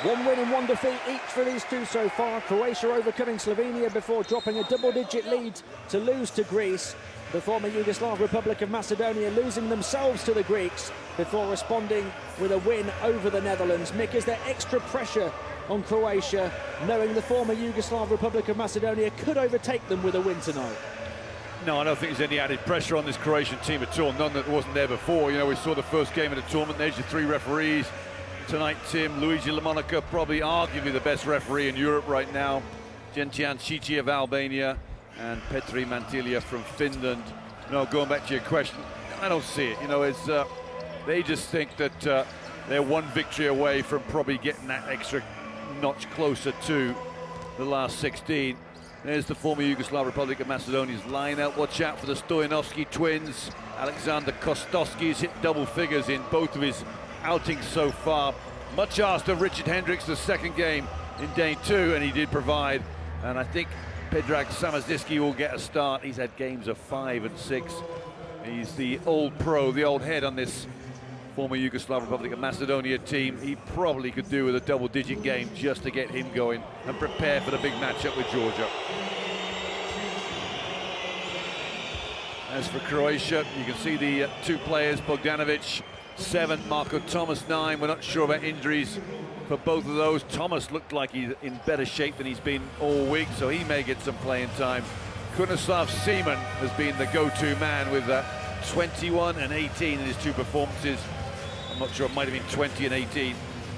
1 win and 1 defeat each for these two so far. Croatia overcoming Slovenia before dropping a double-digit lead to lose to Greece. The former Yugoslav Republic of Macedonia losing themselves to the Greeks before responding with a win over the Netherlands. Mick, is there extra pressure on Croatia, knowing the former Yugoslav Republic of Macedonia could overtake them with a win tonight? No, I don't think there's any added pressure on this Croatian team at all, none that wasn't there before. You know, we saw the first game of the tournament, there's your 3 referees. Tonight, Tim, Luigi LaMonica, probably arguably the best referee in Europe right now. Gentian Cici of Albania and Petri Mantilia from Finland. No, going back to your question, I don't see it. You know, it's they just think that they're 1 victory away from probably getting that extra notch closer to the last 16. There's the former Yugoslav Republic of Macedonia's lineup. Watch out for the Stojanovski twins. Alexander Kostovski's hit double figures in both of his outings so far. Much asked of Richard Hendricks the second game in day 2, and he did provide. And I think Predrag Samardžić will get a start. He's had games of 5 and 6. He's the old pro, the old head on this former Yugoslav Republic of Macedonia team. He probably could do with a double-digit game just to get him going and prepare for the big matchup with Georgia. As for Croatia, you can see the 2 players, Bogdanovic 7, Marko Thomas 9. We're not sure about injuries for both of those. Thomas looked like he's in better shape than he's been all week, so he may get some playing time. Krunoslav Seaman has been the go-to man with 21 and 18 in his 2 performances. I'm not sure, it might have been 20 and 18,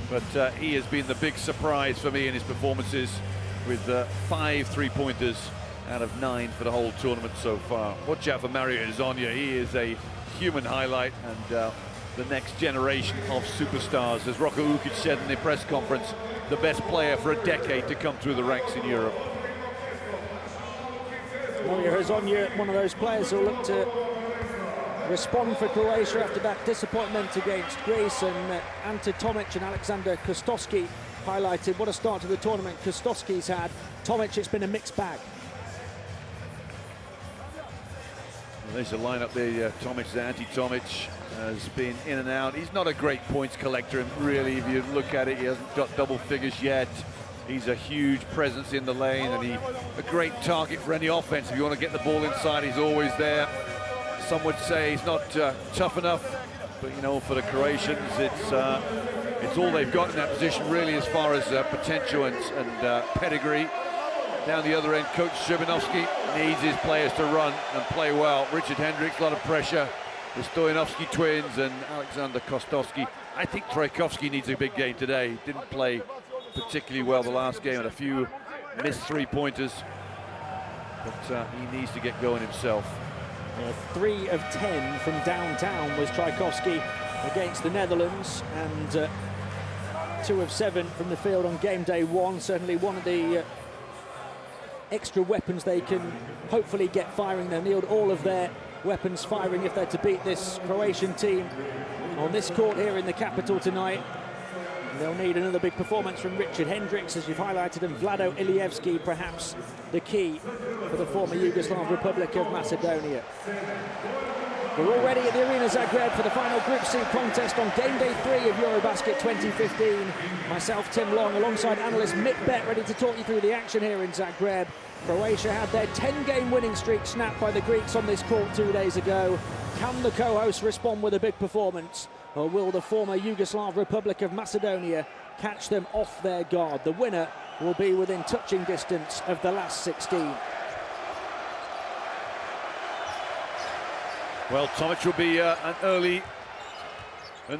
but he has been the big surprise for me in his performances with 5 3-pointers out of 9 for the whole tournament so far. Watch out for Mario Hezonja. He is a human highlight and the next generation of superstars. As Rocco Ukic said in the press conference, the best player for a decade to come through the ranks in Europe. Mario Hezonja, one of those players who look to respond for Croatia after that disappointment against Greece, and Ante Tomic and Alexander Kostovski highlighted what a start to the tournament Kostovski's had. Tomic, it's been a mixed bag. Well, there's a lineup there. Tomic, Ante Tomic has been in and out. He's not a great points collector, and really, if you look at it, he hasn't got double figures yet. He's a huge presence in the lane, and a great target for any offense. If you want to get the ball inside, he's always there. Some would say he's not tough enough, but you know, for the Croatians, it's all they've got in that position, really, as far as potential and pedigree. Down the other end, Coach Szymanowski needs his players to run and play well. Richard Hendricks, a lot of pressure. The Stojanovski twins and Alexander Kostovski. I think Trajkovski needs a big game today. Didn't play particularly well the last game, and a few missed 3-pointers, but he needs to get going himself. 3 of 10 from downtown was Trajkovski against the Netherlands, and 2 of 7 from the field on game day 1. Certainly one of the extra weapons they can hopefully get firing. They'll need all of their weapons firing if they're to beat this Croatian team on this court here in the capital tonight. They'll need another big performance from Richard Hendricks, as you've highlighted, and Vlado Ilievski, perhaps the key for the former Yugoslav Republic of Macedonia. We're already at the Arena Zagreb for the final Group C contest on game day 3 of Eurobasket 2015. Myself, Tim Long, alongside analyst Mick Bett, ready to talk you through the action here in Zagreb. Croatia had their 10-game winning streak snapped by the Greeks on this court 2 days ago. Can the co-hosts respond with a big performance, or will the former Yugoslav Republic of Macedonia catch them off their guard? The winner will be within touching distance of the last 16. Well, Tomic will be an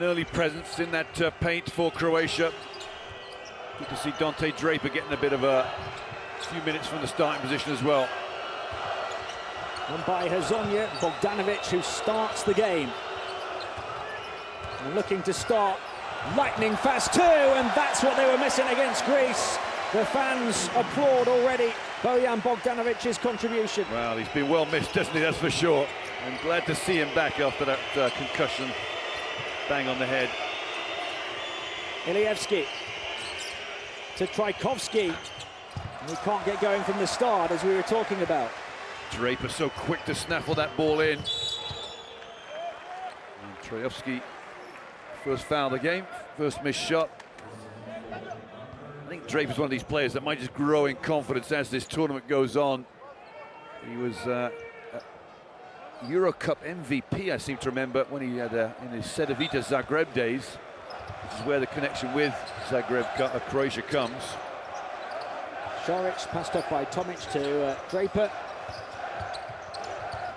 early presence in that paint for Croatia. You can see Dante Draper getting a bit of a few minutes from the starting position as well. And by Hezonja, Bogdanovic, who starts the game. And looking to start lightning fast too, and that's what they were missing against Greece. The fans applaud already Bojan Bogdanovic's contribution. Well, he's been well missed, hasn't he? That's for sure. I'm glad to see him back after that concussion. Bang on the head. Ilievski to Trajkovski. He can't get going from the start, as we were talking about. Draper so quick to snaffle that ball in. And Trajkovski, first foul of the game, first missed shot. think Draper's one of these players that might just grow in confidence as this tournament goes on. He was Euro Cup MVP, I seem to remember, when he had in his Cedevita Zagreb days, which is where the connection with Zagreb, Croatia comes. Šarić passed off by Tomic to Draper.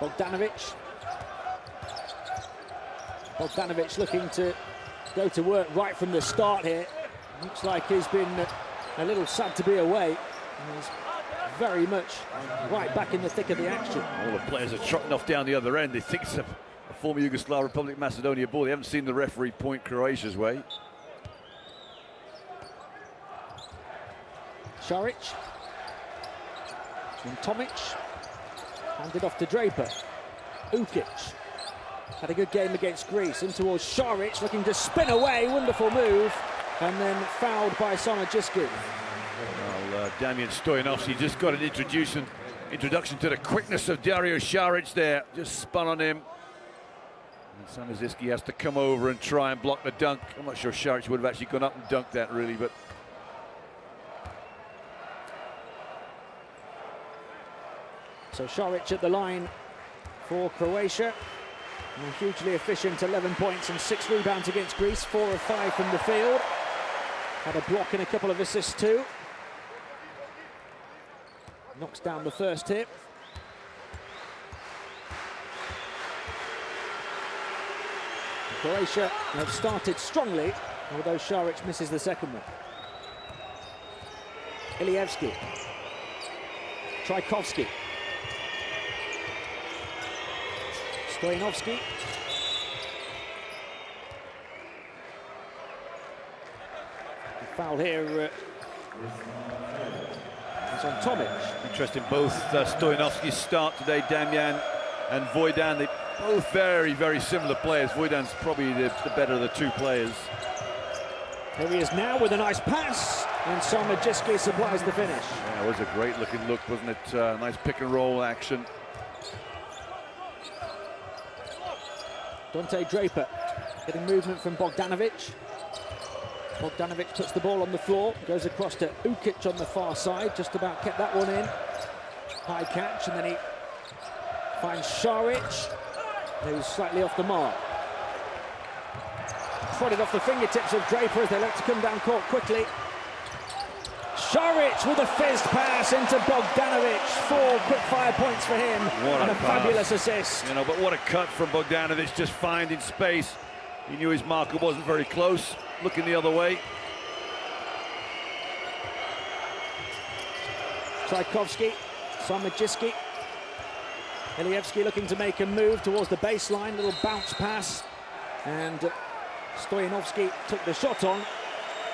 Bogdanovic. Bogdanovic looking to go to work right from the start here. Looks like he's been a little sad to be away. And he's very much right back in the thick of the action. All the players are trotting off down the other end. They think it's a former Yugoslav Republic Macedonia ball. They haven't seen the referee point Croatia's way. Šarić. And Tomic. Handed off to Draper. Ukic. Had a good game against Greece. In towards Šarić, looking to spin away. Wonderful move. And then fouled by Samadjiski. Well, Damian Stoyanovski just got an introduction to the quickness of Dario Šarić there. Just spun on him. And Samadjiski has to come over and try and block the dunk. I'm not sure Šarić would have actually gone up and dunked that really, but so Šarić at the line for Croatia. And hugely efficient, 11 points and 6 rebounds against Greece, 4 of 5 from the field. Had a block and a couple of assists too. Knocks down the first hit. Croatia have started strongly, although Šarić misses the second one. Ilievski. Trajkovski. Stoyanovski. The foul here is on Tomic. Interesting, both Stoyanovski's start today, Damian and Vojdan. They both very, very similar players. Vojdan's probably the better of the two players. Here he is now with a nice pass, and Samadjiski supplies the finish. Yeah, it was a great looking look, wasn't it? Nice pick and roll action. Dante Draper getting movement from Bogdanovic. Bogdanovic puts the ball on the floor, goes across to Ukic on the far side, just about kept that one in. High catch, and then he finds Šarić, who's slightly off the mark. Prodded off the fingertips of Draper as they like to come down court quickly. Šarić with a fizzed pass into Bogdanovic. 4 quick-fire points for him, and a fabulous assist. You know, but what a cut from Bogdanovic, just finding space. He knew his marker wasn't very close, looking the other way. Trajkovski, Samadjiski. Ilievski looking to make a move towards the baseline, little bounce pass, and Stoyanovski took the shot on,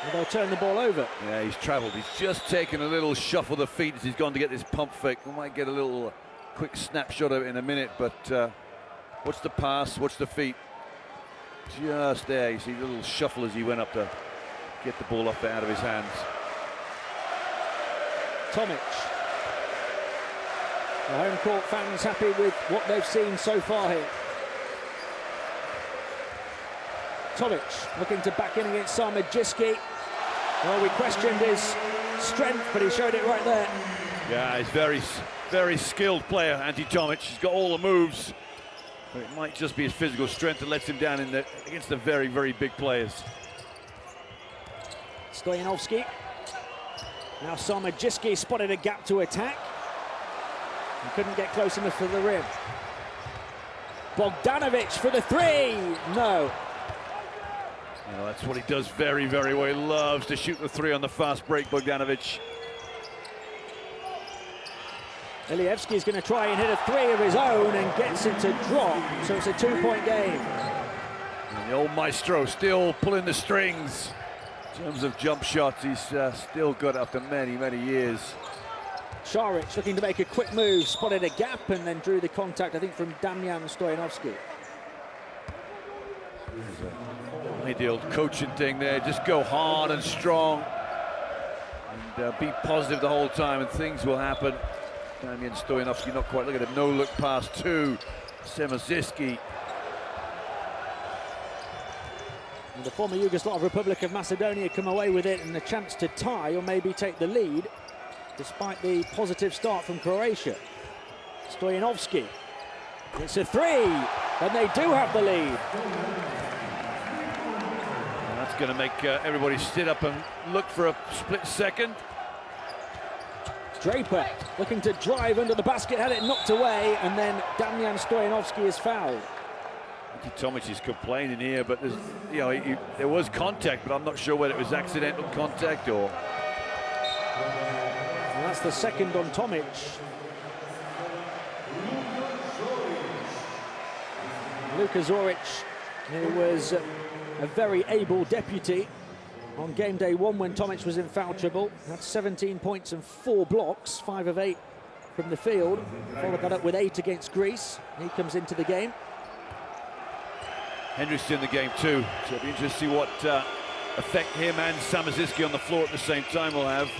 and they'll turn the ball over. Yeah, he's travelled. He's just taken a little shuffle of the feet as he's gone to get this pump fake. We might get a little quick snapshot of it in a minute, but watch the pass, watch the feet. Just there, you see the little shuffle as he went up to get the ball off out of his hands. Tomic. The home court fans happy with what they've seen so far here. Tomic looking to back in against Samadjiski. Well, we questioned his strength, but he showed it right there. Yeah, he's very, very skilled player, Ante Tomic. He's got all the moves, but it might just be his physical strength that lets him down against the very, very big players. Stoyanovski. Now Samadjiski spotted a gap to attack. He couldn't get close enough for the rim. Bogdanovic for the three. No. Well, that's what he does very, very well. He loves to shoot the three on the fast break, Bogdanovic. Ilievski is going to try and hit a three of his own and gets it to drop. So it's a 2-point game. And the old maestro still pulling the strings. In terms of jump shots, he's still got it after many, many years. Šarić looking to make a quick move, spotted a gap and then drew the contact, I think, from Damian Stoyanovski. Ideal coaching thing there, just go hard and strong and be positive the whole time and things will happen. Damian Stoyanovski not quite, look at him, no look pass to Samadjiski. And the former Yugoslav Republic of Macedonia come away with it and a chance to tie or maybe take the lead, despite the positive start from Croatia. Stojanovski. It's a three, and they do have the lead. And that's going to make everybody sit up and look for a split second. Draper looking to drive under the basket, had it knocked away, and then Damjan Stojanovski is fouled. Tomic is complaining here, but there's, there was contact, but I'm not sure whether it was accidental contact or. And that's the second on Tomic. Luka Zoric, who was a very able deputy on game day one when Tomic was in foul trouble, had 17 points and 4 blocks, 5 of 8 from the field. Followed that up with 8 against Greece. He comes into the game. Hendricks in the game too, so it'll be interesting to see what effect him and Samaziski on the floor at the same time will have.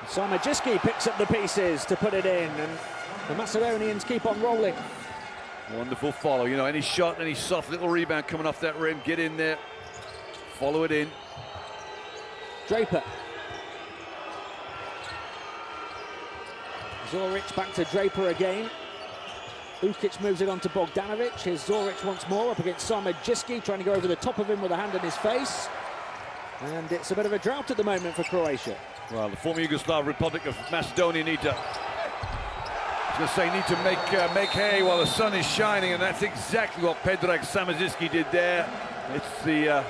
Samajiski picks up the pieces to put it in, and the Macedonians keep on rolling. Wonderful follow, any shot, any soft little rebound coming off that rim, get in there, follow it in. Draper. Zoric back to Draper again. Ukic moves it on to Bogdanovic. Here's Zoric once more up against Samajiski, trying to go over the top of him with a hand in his face. And it's a bit of a drought at the moment for Croatia. Well, the former Yugoslav Republic of Macedonia need to make hay while the sun is shining, and that's exactly what Predrag Samaziski did there. It's the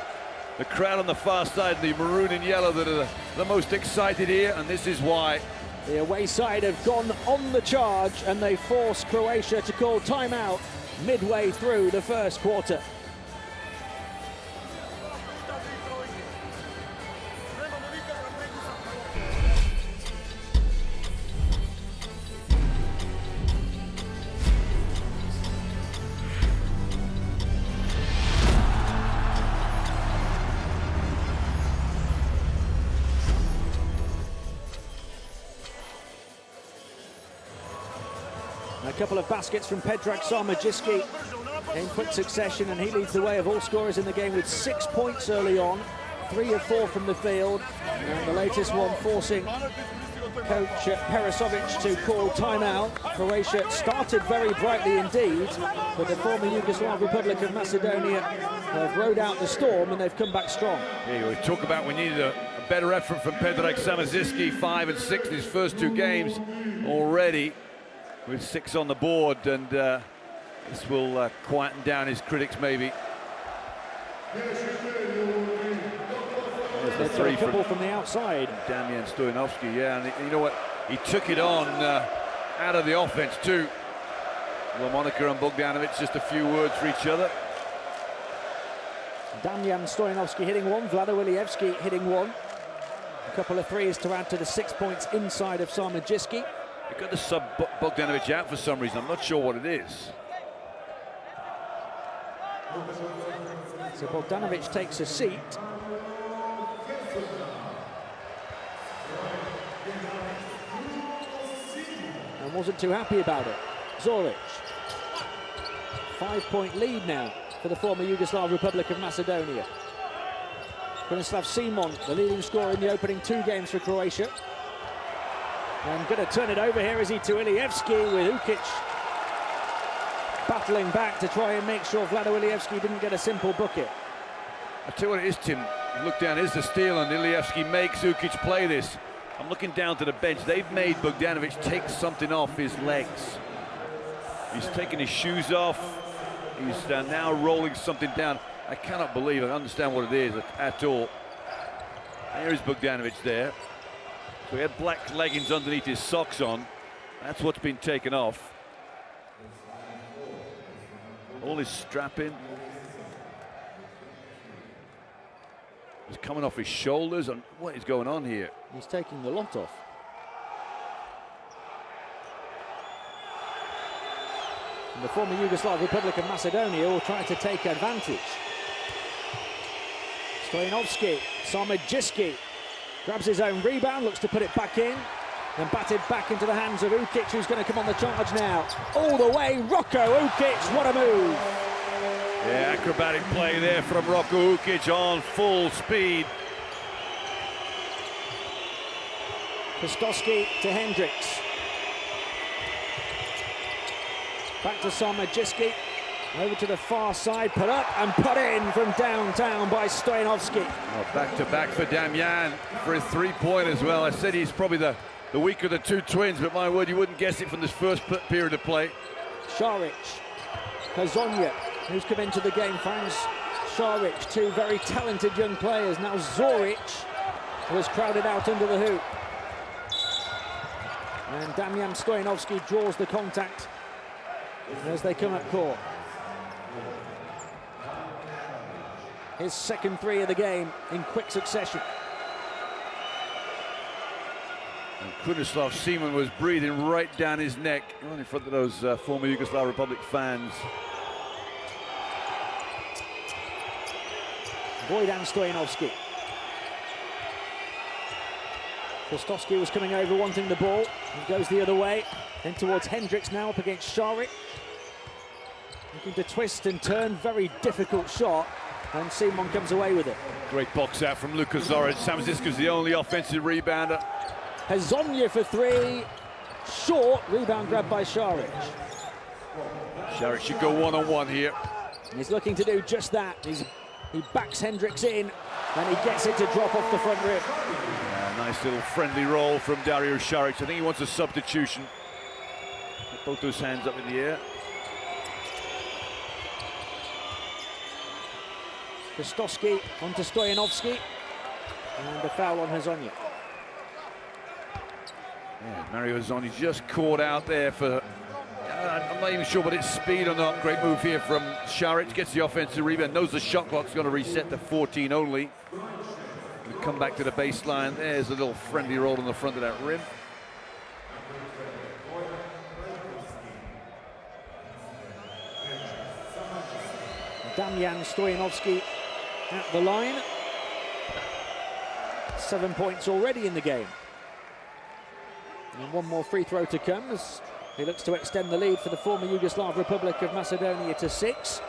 crowd on the far side, the maroon and yellow, that are the most excited here, and this is why. The away side have gone on the charge, and they force Croatia to call timeout midway through the first quarter. A couple of baskets from Predrag Samajiski in quick succession, and he leads the way of all scorers in the game with 6 points early on, 3 of 4 from the field, and the latest one forcing coach Perisovic to call timeout. Croatia started very brightly indeed, but the former Yugoslav Republic of Macedonia have rode out the storm and they've come back strong. Yeah, we talk about we needed a better effort from Predrag Samaziski, 5 and 6 in his first 2 games already, with 6 on the board, and this will quieten down his critics maybe. There's a couple from the outside. Damjan Stojanovski, yeah, and you know what? He took it on out of the offense too. Lamonica and Bogdanovic, just a few words for each other. Damjan Stojanovski hitting one, Vlado Ilievski hitting one. A couple of threes to add to the 6 points inside of Samajiski. They've got to sub Bogdanovic out for some reason. I'm not sure what it is. So Bogdanovic takes a seat. And wasn't too happy about it. Zoric. 5-point lead now for the former Yugoslav Republic of Macedonia. Branislav Simon, the leading scorer in the opening 2 games for Croatia. And going to turn it over here, is he, to Ilievski, with Ukic battling back to try and make sure Vlado Ilievski didn't get a simple bucket. I'll tell you what it is, Tim. Look down, here's the steal, and Ilievski makes Ukic play this. I'm looking down to the bench. They've made Bogdanovic take something off his legs. He's taking his shoes off. He's now rolling something down. I cannot believe it. I understand what it is at all. There is Bogdanovic there. So he had black leggings underneath his socks on. That's what's been taken off. All his strapping. It's coming off his shoulders, and what is going on here? He's taking the lot off. And the former Yugoslav Republic of Macedonia will try to take advantage. Stojanovski, Samajiski grabs his own rebound, looks to put it back in, and batted back into the hands of Ukic, who's going to come on the charge now. All the way, Rocco Ukic, what a move! Yeah, acrobatic play there from Roko Ukic on full speed. Kostowski to Hendricks. Back to Sarmajiski. Over to the far side, put up and put in from downtown by Stoyanovski. Oh, back-to-back for Damian for his three-point as well. I said he's probably the weaker of the two twins, but my word, you wouldn't guess it from this first period of play. Šarić, Hazonia, who's come into the game, finds Šarić, two very talented young players. Now Zoric was crowded out under the hoop. And Damian Stoyanovski draws the contact as they come up court. His second three of the game in quick succession. And Krunoslav Seaman was breathing right down his neck, right in front of those former Yugoslav Republic fans. Vojdan Stoyanovski. Kostowski was coming over wanting the ball. He goes the other way. Then towards Hendricks now up against Šarić. Looking to twist and turn. Very difficult shot. And Simon comes away with it. Great box out from Luka Zoric. Samziska's the only offensive rebounder. Hazonia for three. Short. Rebound grabbed by Šarić. Šarić should go one-on-one here. He's looking to do just that. He backs Hendricks in and he gets it to drop off the front rim. Nice little friendly roll from Dario Šarić. I think he wants a substitution. Put both those hands up in the air. Kostowski onto Stoyanovski. And a foul on Hazonia. Yeah, Mario Hazonia just caught out there for, I'm not even sure what it's speed or not. Great move here from Šarić. Gets the offensive rebound. Knows the shot clock's going to reset to 14 only. We come back to the baseline. There's a little friendly roll on the front of that rim. Damian Stoyanovski at the line. 7 points already in the game. And one more free throw to come as he looks to extend the lead for the former Yugoslav Republic of Macedonia to 6.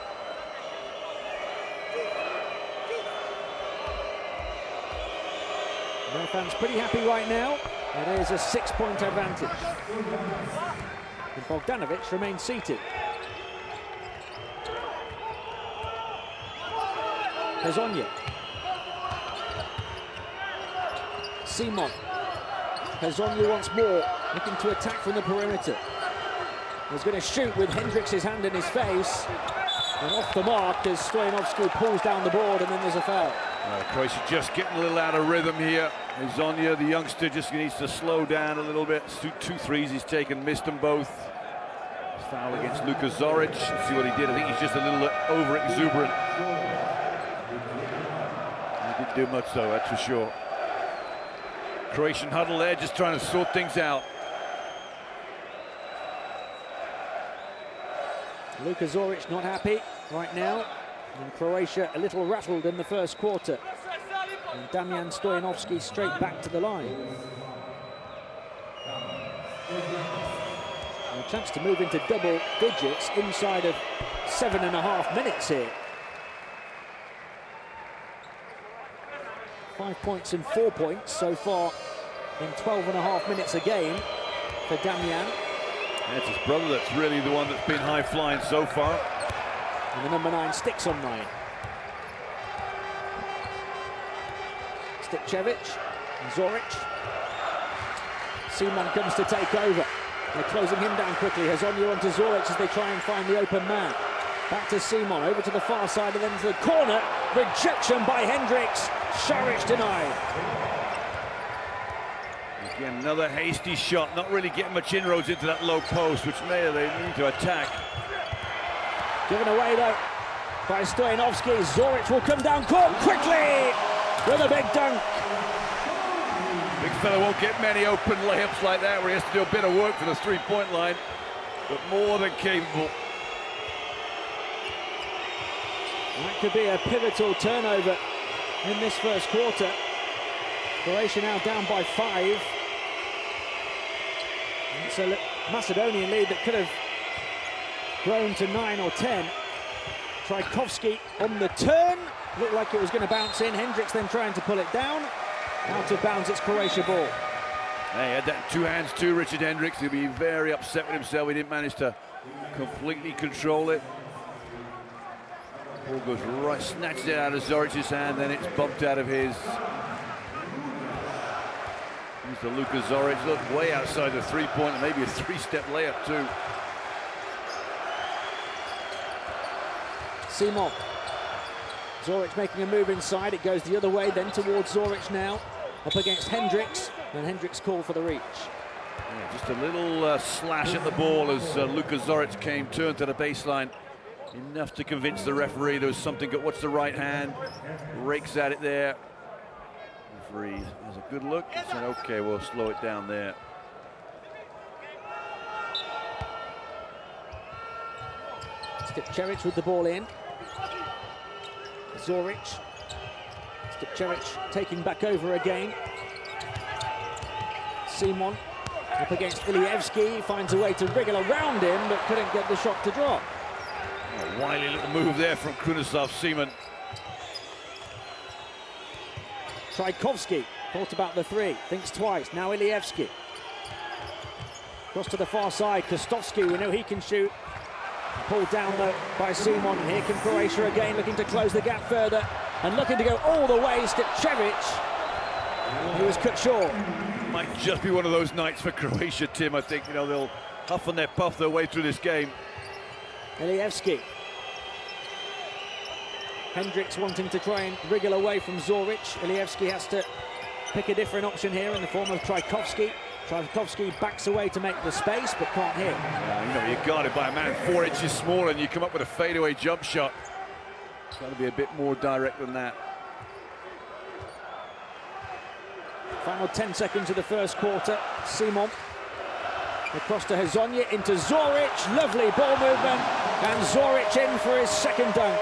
No fans pretty happy right now. It is a 6-point advantage. And Bogdanovic remains seated. Hazonia. Simon. Hazonia once more, looking to attack from the perimeter. He's going to shoot with Hendricks' hand in his face. And off the mark as Stoyanovski pulls down the board, and then there's a foul. Croatia just getting a little out of rhythm here. Hazonia, the youngster, just needs to slow down a little bit. Two threes he's taken, missed them both. Foul against Luka Zoric. Let's see what he did. I think he's just a little over-exuberant. He didn't do much though, that's for sure. Croatian huddle there, just trying to sort things out. Luka Zoric not happy right now, and Croatia a little rattled in the first quarter. And Damian Stoyanovski straight back to the line. And a chance to move into double digits inside of 7.5 minutes here. 5 points and 4 points so far in 12.5 minutes a game for Damian. That's his brother that's really the one that's been high-flying so far. And the number 9 sticks on 9. Stikčević, Zoric. Simon comes to take over. They're closing him down quickly. Hazonia onto Zoric as they try and find the open man. Back to Simon, over to the far side and then to the corner. Rejection by Hendricks. Šarić denied. Again, another hasty shot, not really getting much inroads into that low post, which they need to attack. Given away though by Stoyanovski. Zoric will come down court quickly with a big dunk. Big fella won't get many open layups like that where he has to do a bit of work for the three-point line, but more than capable. That could be a pivotal turnover in this first quarter. Croatia now down by 5. It's a Macedonian lead that could have grown to 9 or 10. Tchaikovsky on the turn. Looked like it was going to bounce in. Hendricks then trying to pull it down. Out of bounds, it's Croatia ball. He had that in 2 hands too, Richard Hendricks. He'll be very upset with himself. He didn't manage to completely control it. Ball goes right, snatches it out of Zoric's hand, then it's bumped out of his. Mr. Luka Zoric looked way outside the three-point, and maybe a 3-step layup too. Simon. Zoric making a move inside. It goes the other way, then towards Zoric now. Up against Hendricks, and Hendricks called for the reach. Yeah, just a little slash at the ball as Luka Zoric turned to the baseline. Enough to convince the referee there was something good. What's the right hand? Rakes at it there. Referee has a good look and said, okay, we'll slow it down there. Stipčević with the ball in. Zoric. Stipčević taking back over again. Simon up against Ilievski, finds a way to wriggle around him, but couldn't get the shot to drop. A wily little move there from Krunoslav Simon. Tchaikovsky thought about the three, thinks twice. Now Ilievski. Cross to the far side. Kostovski, we know he can shoot. Pulled down though by Simon. Here can Croatia again, looking to close the gap further and looking to go all the way. Stipčević, he was cut short. Might just be one of those nights for Croatia, Tim. I think, you know, they'll huff and puff their way through this game. Ilievski. Hendricks wanting to try and wriggle away from Zoric. Ilievski has to pick a different option here in the form of Tchaikovsky. Tchaikovsky backs away to make the space, but can't hit. You know, you're guarded by a man 4 inches smaller and you come up with a fadeaway jump shot. It's got to be a bit more direct than that. Final 10 seconds of the first quarter. Simon across to Hezonja, into Zoric. Lovely ball movement, and Zoric in for his second dunk.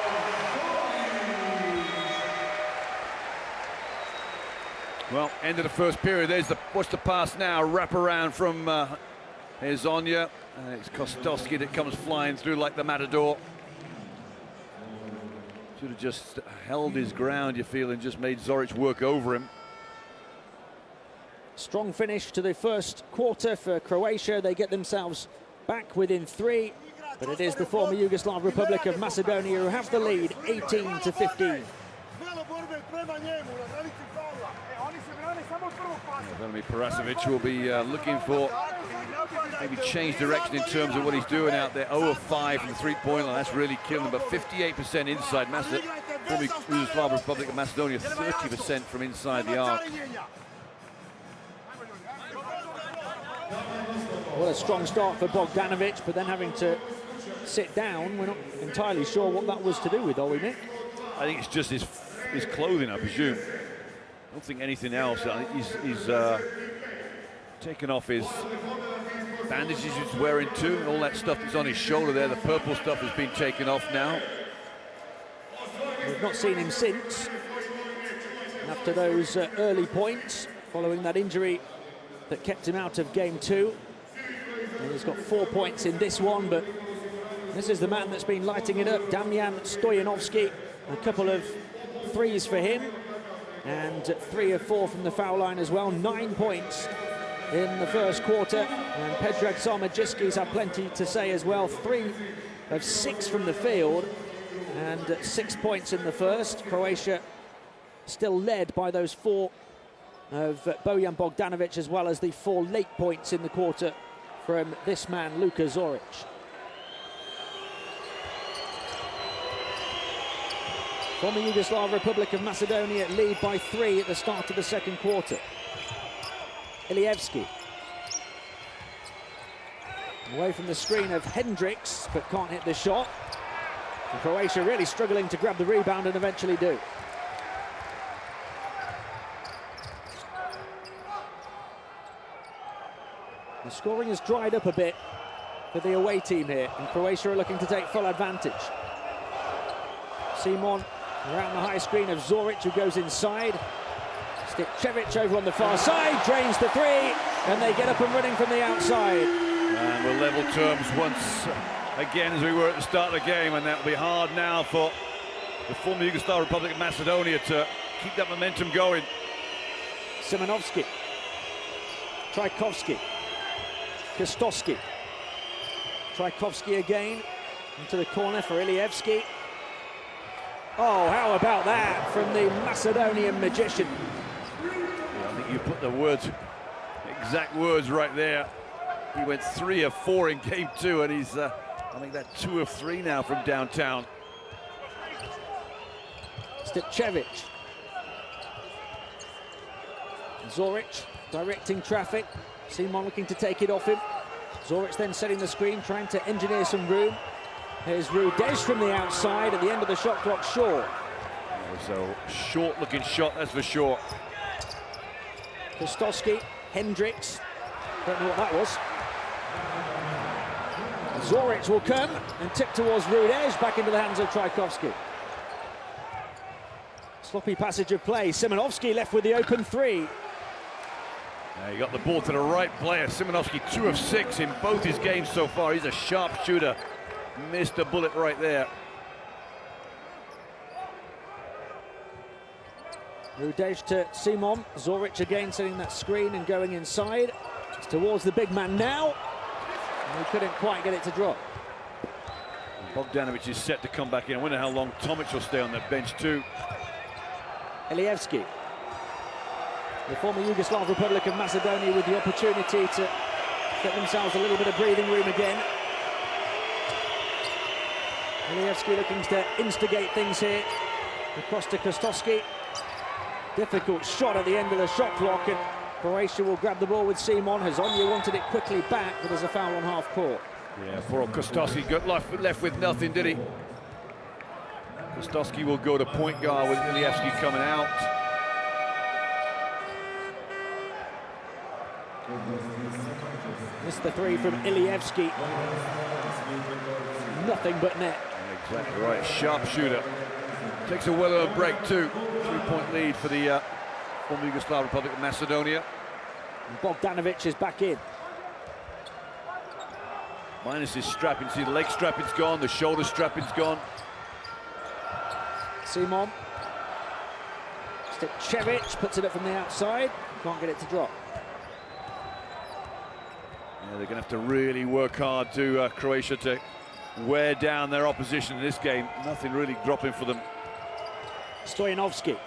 Well, end of the first period. There's what's the pass now? Wrap around from Hezonja, and it's Kostovski that comes flying through like the matador. Should have just held his ground, you feel, and just made Zoric work over him. Strong finish to the first quarter for Croatia. They get themselves back within 3, but it is the former Yugoslav Republic of Macedonia who have the lead, 18-15. Vladimir Parasovic will be looking for maybe change direction in terms of what he's doing out there. 0 of 5 from the three-point line, that's really killing him, but 58% inside. Former Yugoslav Republic of Macedonia, 30% from inside the arc. What a strong start for Bogdanovic, but then having to sit down. We're not entirely sure what that was to do with, are we, Nick? I think it's just his clothing, I presume. I don't think anything else. I think he's taken off his bandages he's wearing too, and all that stuff that's on his shoulder there. The purple stuff has been taken off now. We've not seen him since. After those early points, following that injury that kept him out of game 2. And he's got 4 points in this one, but this is the man that's been lighting it up. Damian Stoyanovski, a couple of threes for him, and 3 of 4 from the foul line as well. 9 points in the first quarter, and Predrag Sarmadjiski's had plenty to say as well. 3 of 6 from the field, and 6 points in the first. Croatia still led by those 4 of Bojan Bogdanovic, as well as the 4 late points in the quarter from this man, Luka Zoric. Former Yugoslav Republic of Macedonia lead by 3 at the start of the second quarter. Ilievski. Away from the screen of Hendricks, but can't hit the shot. And Croatia really struggling to grab the rebound and eventually do. The scoring has dried up a bit for the away team here, and Croatia are looking to take full advantage. Simon around the high screen of Zoric, who goes inside. Stipčević over on the far side, drains the 3, and they get up and running from the outside. And we'll level terms once again as we were at the start of the game, and that will be hard now for the former Yugoslav Republic of Macedonia to keep that momentum going. Simonovski, Trajkovski, Kostoski, Trajkovski again, into the corner for Ilievski. Oh, how about that from the Macedonian magician? Yeah, I think you put the words, exact words right there. He went 3 of 4 in game 2, and he's, I think that 2 of 3 now from downtown. Stipcevic. Zoric directing traffic. Simon looking to take it off him. Zoric then setting the screen, trying to engineer some room. Here's Rudez from the outside at the end of the shot clock, short. It was a short-looking shot, that's for sure. Kostoski, Hendricks. Don't know what that was. Zoric will come and tip towards Rudez, back into the hands of Trajkovski. Sloppy passage of play. Simonovski left with the open 3. Yeah, he got the ball to the right player. Simonovski 2 of 6 in both his games so far. He's a sharp shooter. Missed a bullet right there. Rudez to Simon. Zoric again setting that screen and going inside. It's towards the big man now. And he couldn't quite get it to drop. Bogdanovic is set to come back in. I wonder how long Tomic will stay on the bench too. Ilievski. The former Yugoslav Republic of Macedonia with the opportunity to get themselves a little bit of breathing room again. Ilievski looking to instigate things here. Across to Kostoski. Difficult shot at the end of the shot clock, and Croatia will grab the ball with Simon. Hazonia wanted it quickly back, but there's a foul on half court. Yeah, poor old Kostoski got left with nothing, did he? Kostoski will go to point guard with Ilievski coming out. Missed the 3 from Ilievski. Nothing but net. Exactly right, sharp shooter. Takes a well-earned break too. 3-point lead for the former Yugoslav Republic of Macedonia. And Bogdanovic is back in. Minus his strapping. See, the leg strapping's gone, the shoulder strapping's gone. Simon. Stipcevic puts it up from the outside. Can't get it to drop. Yeah, they're going to have to really work hard to Croatia to wear down their opposition in this game. Nothing really dropping for them. Stoyanovski.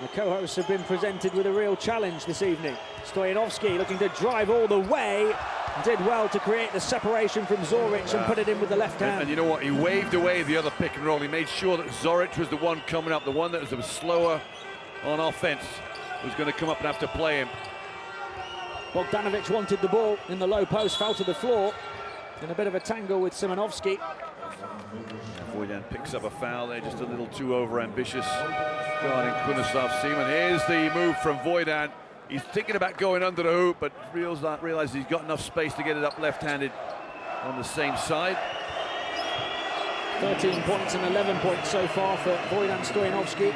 The co-hosts have been presented with a real challenge this evening. Stoyanovski looking to drive all the way. Did well to create the separation from Zoric and put it in with the left hand. And you know what? He waved away the other pick and roll. He made sure that Zoric was the one coming up, the one that was slower on offense, was going to come up and have to play him. Bogdanovic wanted the ball in the low post, fell to the floor. In a bit of a tangle with Simonovski. Voidan picks up a foul there, just a little too over-ambitious guarding Kunislav Seaman. Here's the move from Voidan. He's thinking about going under the hoop, but realizes he's got enough space to get it up left-handed on the same side. 13 points and 11 points so far for Voidan Stoyanovski.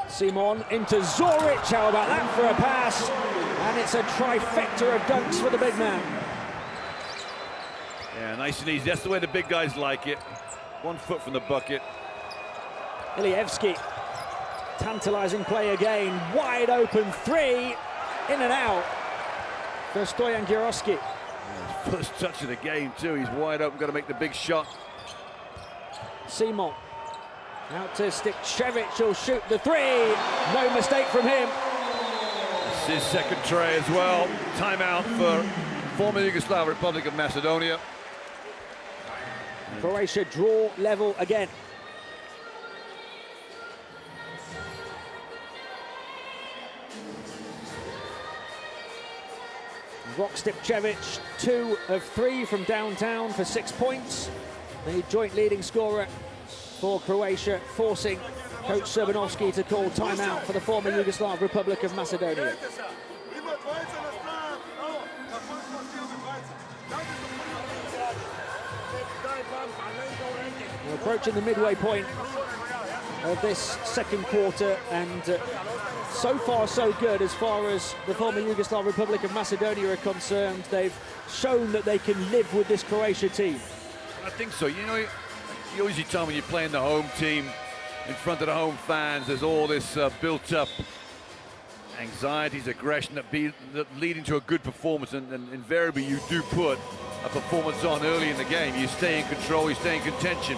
Simon into Zoric. How about that for a pass? And it's a trifecta of dunks for the big man. Yeah, nice and easy. That's the way the big guys like it. 1 foot from the bucket. Ilievski. Tantalizing play again. Wide open 3. In and out for Stoyan Giroski. Yeah, first touch of the game too. He's wide open, got to make the big shot. Simon. Out to Stipcevic. He'll shoot the 3. No mistake from him. It's his second tray as well. Timeout for former Yugoslav Republic of Macedonia. Croatia draw level again. Rok Stipcevic, 2 of 3 from downtown for 6 points. The joint leading scorer for Croatia, forcing coach Srbanovski to call timeout for the former Yugoslav Republic of Macedonia. We're approaching the midway point of this second quarter, and so far so good as far as the former Yugoslav Republic of Macedonia are concerned. They've shown that they can live with this Croatia team. I think so. You know, you always tell me when you're playing the home team in front of the home fans, there's all this built-up anxieties, aggression that leading to a good performance, and invariably you do put a performance on early in the game. You stay in control, you stay in contention.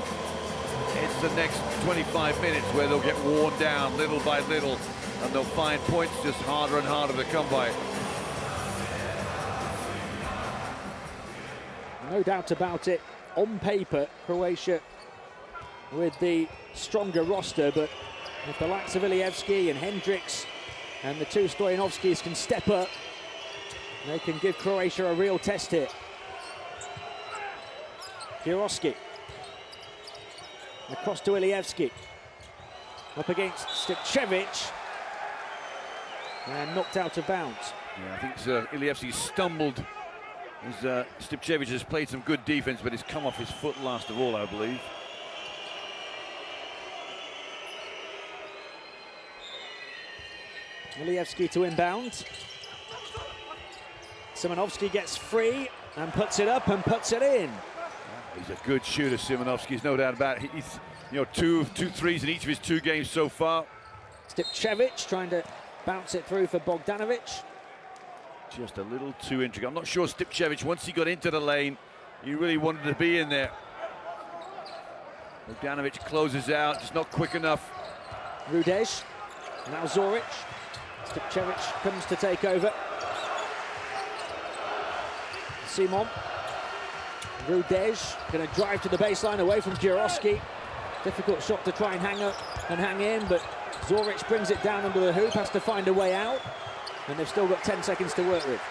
It's the next 25 minutes where they'll get worn down little by little, and they'll find points just harder and harder to come by. No doubt about it. On paper, Croatia with the stronger roster, but if the likes of Ilievski and Hendricks and the two Stojanovskis can step up, they can give Croatia a real test here. Giroski. Across to Ilievski. Up against Stipčević. And knocked out of bounds. Yeah, I think Ilievski stumbled. Stipčević has played some good defense, but he's come off his foot last of all, I believe. Ilievski to inbound. Simonovski gets free and puts it up and puts it in. He's a good shooter, Simonovski's no doubt about it. He's, you know, two threes in each of his 2 games so far. Stipčević trying to bounce it through for Bogdanovic. Just a little too intricate. I'm not sure Stipčević, once he got into the lane, he really wanted to be in there. Bogdanovic closes out, just not quick enough. Rudej, now Zoric. Stipčević comes to take over. Simon. Rudej going to drive to the baseline away from Giroski. Difficult shot to try and hang up and hang in, but Zoric brings it down under the hoop, has to find a way out, and they've still got 10 seconds to work with.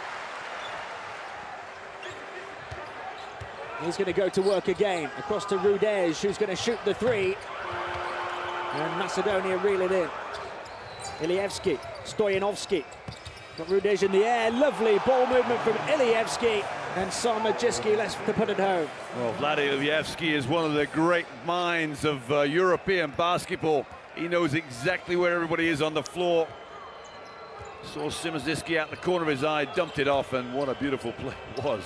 He's going to go to work again, across to Rudej, who's going to shoot the 3, and Macedonia reel it in. Ilievski, Stojanovski, got Rudej in the air, lovely ball movement from Ilievski, and Sarmajiski left to put it home. Well, Vlade Ilievski is one of the great minds of European basketball. He knows exactly where everybody is on the floor. Saw Sarmajiski out the corner of his eye, dumped it off, and what a beautiful play it was.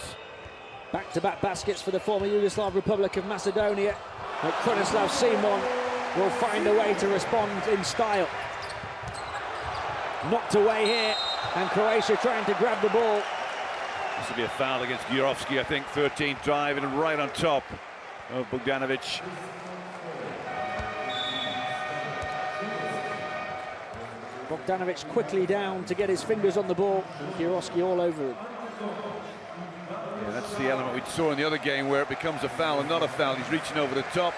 Back-to-back baskets for the former Yugoslav Republic of Macedonia. But Krunoslav Simon will find a way to respond in style. Knocked away here, and Croatia trying to grab the ball. This will be a foul against Giroski, I think. 13 driving right on top of Bogdanovic. Bogdanovic quickly down to get his fingers on the ball, and Giroski all over him. Yeah, that's the element we saw in the other game where it becomes a foul and not a foul. He's reaching over the top.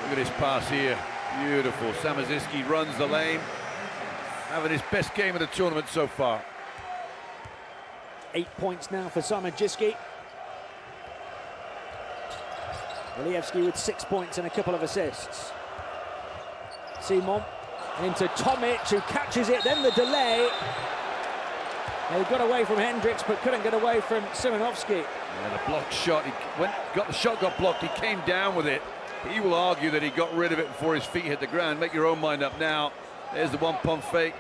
Look at his pass here. Beautiful. Sarmajiski runs the lane. Having his best game of the tournament so far. 8 points now for Sarmajiski. Ilievski with 6 points and a couple of assists. Simon into Tomic, who catches it, then the delay. He got away from Hendricks, but couldn't get away from Simonovski. And a blocked shot. The shot got blocked. He came down with it. He will argue that he got rid of it before his feet hit the ground. Make your own mind up now. There's the one-pump fake.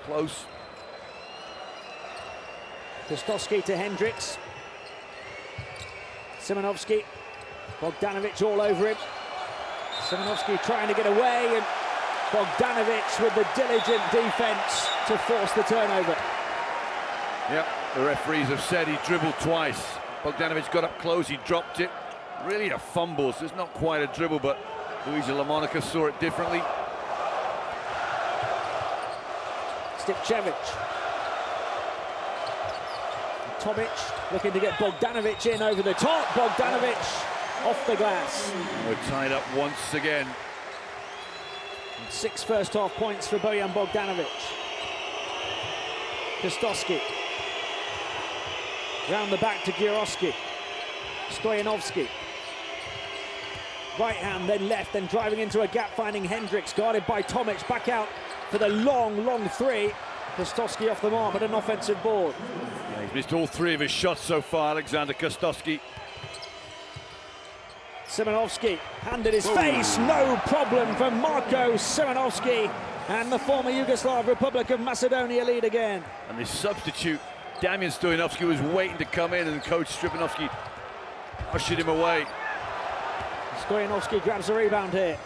Close. Kostowski to Hendricks. Simonovski. Bogdanovic all over him. Simonovski trying to get away, and Bogdanovic with the diligent defense to force the turnover. Yep, the referees have said he dribbled twice. Bogdanovic got up close, he dropped it. Really a fumble, so it's not quite a dribble, but Luigi LaMonica saw it differently. Stipčević. Tomic looking to get Bogdanovic in over the top. Bogdanovic off the glass. We're tied up once again. 6 first-half points for Bojan Bogdanovic. Kostowski. Round the back to Giroski. Stojanovski. Right hand, then left, then driving into a gap, finding Hendricks, guarded by Tomic. Back out for the long 3. Kostowski off the mark, but an offensive board. Yeah, he's missed all 3 of his shots so far, Alexander Kostowski. Simonovski, hand in his face, no problem for Marko Simonovski, and the former Yugoslav Republic of Macedonia lead again. And the substitute, Damjan Stojanovski, was waiting to come in, and coach Stripanovski ushered him away. Stojanovski grabs the rebound here.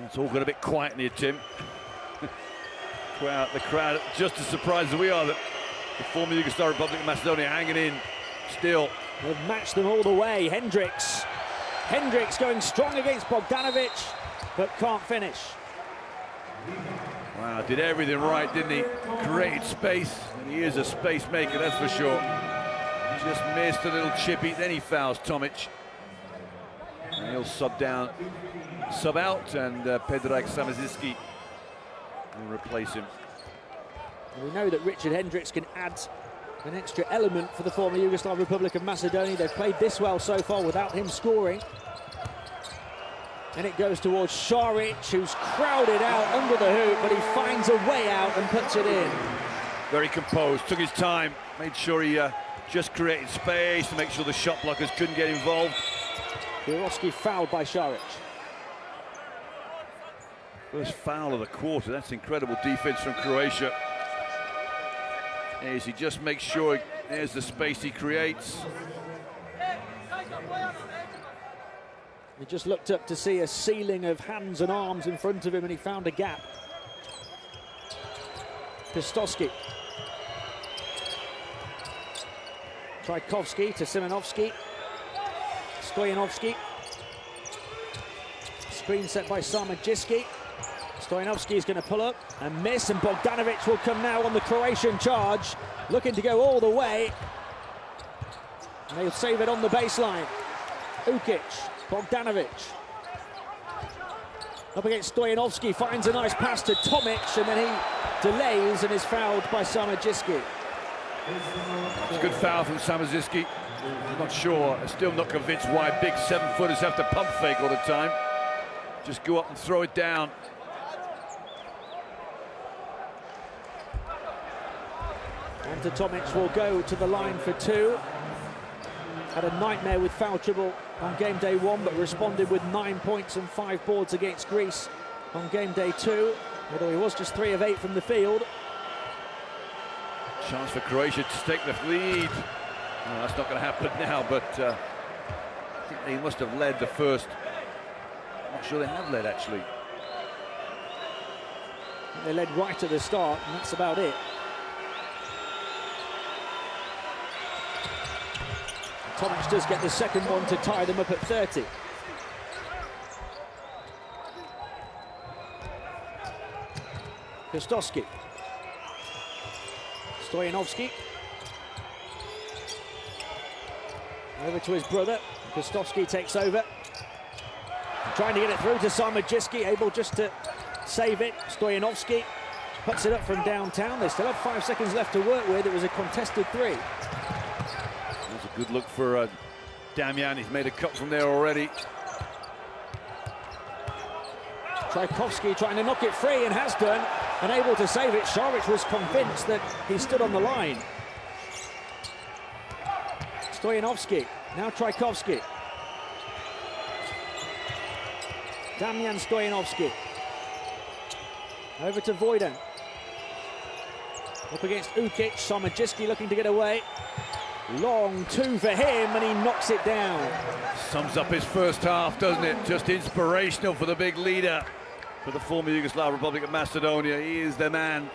It's all got a bit quiet in here, Tim. The crowd just as surprised as we are that the former Yugoslav Republic of Macedonia hanging in still. They've matched them all the way. Hendricks going strong against Bogdanovic, but can't finish. Wow, did everything right, didn't he? Created space, and he is a space maker, that's for sure. Just missed a little chippy, then he fouls Tomic. And he'll sub out, and Predrag Samazinski will replace him. We know that Richard Hendricks can add an extra element for the former Yugoslav Republic of Macedonia. They've played this well so far without him scoring. And it goes towards Šarić, who's crowded out under the hoop, but he finds a way out and puts it in. Very composed, took his time, made sure he just created space to make sure the shot blockers couldn't get involved. Jurovski fouled by Šarić. First foul of the quarter, that's incredible defense from Croatia. As he just makes sure there's the space he creates. He just looked up to see a ceiling of hands and arms in front of him, and he found a gap. Kostowski. Trajkovski to Simonovski. Stojanovski. Screen set by Samajiski. Stojanovski is going to pull up and miss, and Bogdanovic will come now on the Croatian charge, looking to go all the way. And they'll save it on the baseline. Ukic, Bogdanovic. Up against Stojanovski, finds a nice pass to Tomic, and then he delays and is fouled by Samajiski. It's a good foul from Samazinski. I'm not sure, I'm still not convinced why big 7-footers have to pump fake all the time. Just go up and throw it down. Ante Tomic will go to the line for two. Had a nightmare with foul trouble on game day one, but responded with 9 points and 5 boards against Greece on game day two, although he was just 3 of 8 from the field. Chance for Croatia to take the lead. No, that's not going to happen now, but I think they must have led the first. I'm not sure they have led, actually. They led right at the start, and that's about it. Tomic does get the second one to tie them up at 30. Kostowski. Stojanovski. Over to his brother. Kostowski takes over. Trying to get it through to Samajiski, able just to save it. Stojanovski puts it up from downtown. They still have 5 seconds left to work with. It was a contested three. That's a good look for Damjan. He's made a cut from there already. Trajkovski trying to knock it free and has done, and able to save it. Šarić was convinced that he stood on the line. Stojanovski, now Trajkovski. Damjan Stojanovski. Over to Vojdan. Up against Ukic, Samajiski looking to get away. Long two for him, and he knocks it down. Sums up his first half, doesn't it? Just inspirational for the big leader, for the former Yugoslav Republic of Macedonia. He is the man.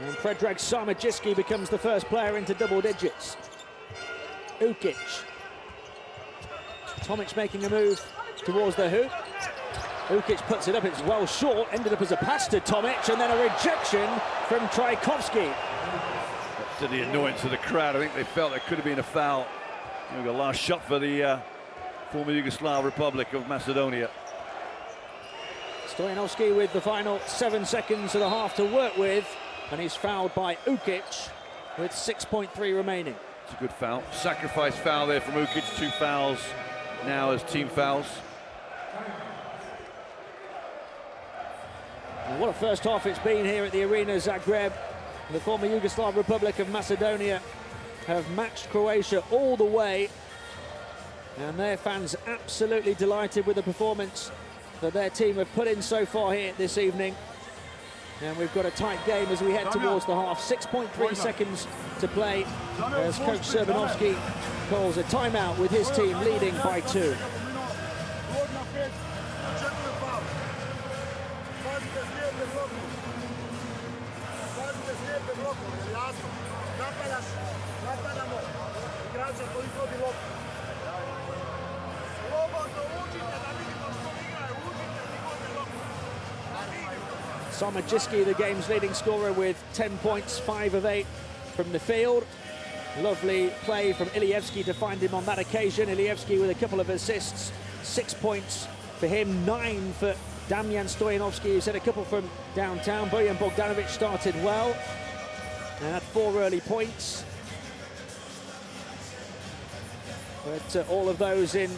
And Predrag Samajiski becomes the first player into double digits. Ukic. Tomic making a move towards the hoop. Ukic puts it up, it's well short, ended up as a pass to Tomic, and then a rejection from Trajkovski. To the annoyance of the crowd, I think they felt there could have been a foul. Here we go, last shot for the former Yugoslav Republic of Macedonia. Stojanovski with the final 7 seconds of the half to work with, and he's fouled by Ukic with 6.3 remaining. It's a good foul. Sacrifice foul there from Ukic. 2 fouls now as team fouls. And what a first half it's been here at the Arena Zagreb. The former Yugoslav Republic of Macedonia have matched Croatia all the way, and their fans absolutely delighted with the performance that their team have put in so far here this evening. And we've got a tight game as we head towards the half. 6.3 seconds to play as Coach Serbanovski calls a timeout with his team leading by 2. Samadjiski, the game's leading scorer, with 10 points, 5 of 8 from the field. Lovely play from Ilievski to find him on that occasion. Ilievski with a couple of assists, 6 points for him, 9 for Damjan Stojanovski, who's had a couple from downtown. Bojan Bogdanovic started well and had 4 early points. But all of those in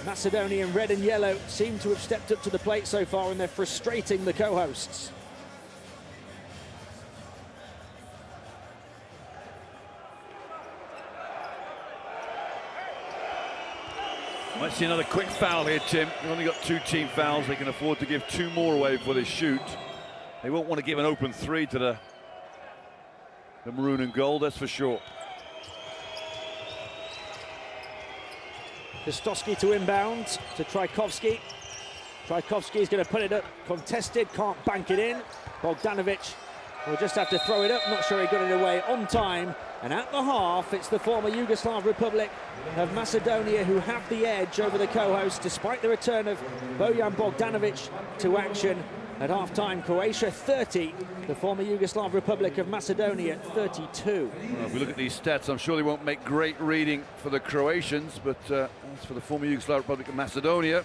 Macedonian red and yellow seem to have stepped up to the plate so far, and they're frustrating the co-hosts. Might see another quick foul here, Tim. They've only got 2 team fouls. They can afford to give 2 more away before they shoot. They won't want to give an open 3 to the maroon and gold, that's for sure. Kostowski to inbound to Trajkovski. Trajkovski's going to put it up, contested, can't bank it in. Bogdanovic will just have to throw it up, not sure he got it away on time. And at the half, it's the former Yugoslav Republic of Macedonia who have the edge over the co-hosts, despite the return of Bojan Bogdanovic to action. At half-time, Croatia 30, the former Yugoslav Republic of Macedonia 32. Well, if we look at these stats, I'm sure they won't make great reading for the Croatians, but as for the former Yugoslav Republic of Macedonia,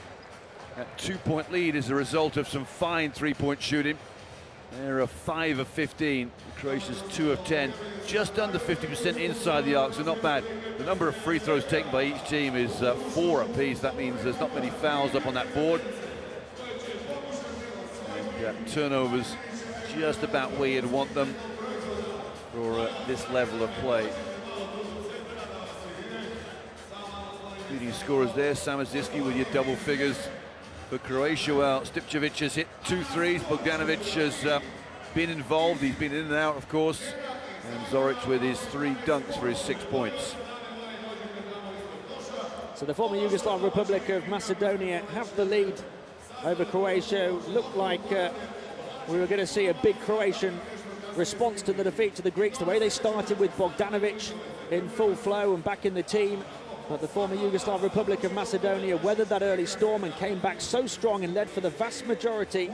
that 2-point lead is a result of some fine 3-point shooting. They're 5 of 15, the Croatians 2 of 10, just under 50% inside the arc, so not bad. The number of free throws taken by each team is 4 apiece. That means there's not many fouls up on that board. Turnovers just about where you'd want them for this level of play. Leading scorers there, Samadjiski with your double figures. For Croatia, well, Stipčević has hit 2 threes. Bogdanovic has been involved. He's been in and out, of course. And Zoric with his 3 dunks for his 6 points. So the former Yugoslav Republic of Macedonia have the lead over Croatia. Looked like we were going to see a big Croatian response to the defeat to the Greeks, the way they started with Bogdanovic in full flow and back in the team. But the former Yugoslav Republic of Macedonia weathered that early storm and came back so strong and led for the vast majority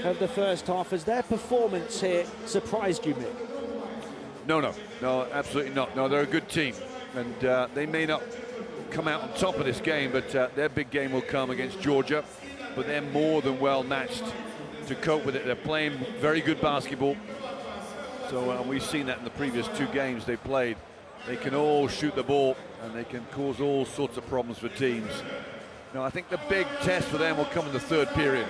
of the first half. Has their performance here surprised you, Mick? No, absolutely not. No, they're a good team, and they may not come out on top of this game, but their big game will come against Georgia. But they're more than well matched to cope with it. They're playing very good basketball. So we've seen that in the previous 2 games they played. They can all shoot the ball, and they can cause all sorts of problems for teams. Now, I think the big test for them will come in the 3rd period.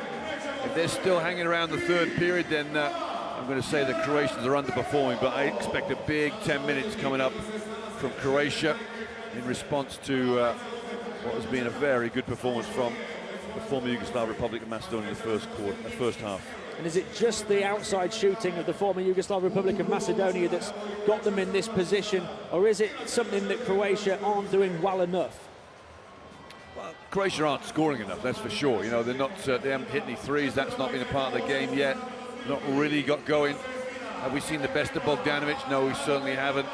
If they're still hanging around the 3rd period, then I'm going to say the Croatians are underperforming, but I expect a big 10 minutes coming up from Croatia in response to what has been a very good performance from the former Yugoslav Republic of Macedonia in the first half. And is it just the outside shooting of the former Yugoslav Republic of Macedonia that's got them in this position, or is it something that Croatia aren't doing well enough? Well, Croatia aren't scoring enough, that's for sure. You know, they're not. They haven't hit any threes. That's not been a part of the game yet. Not really got going. Have we seen the best of Bogdanovic? No, we certainly haven't.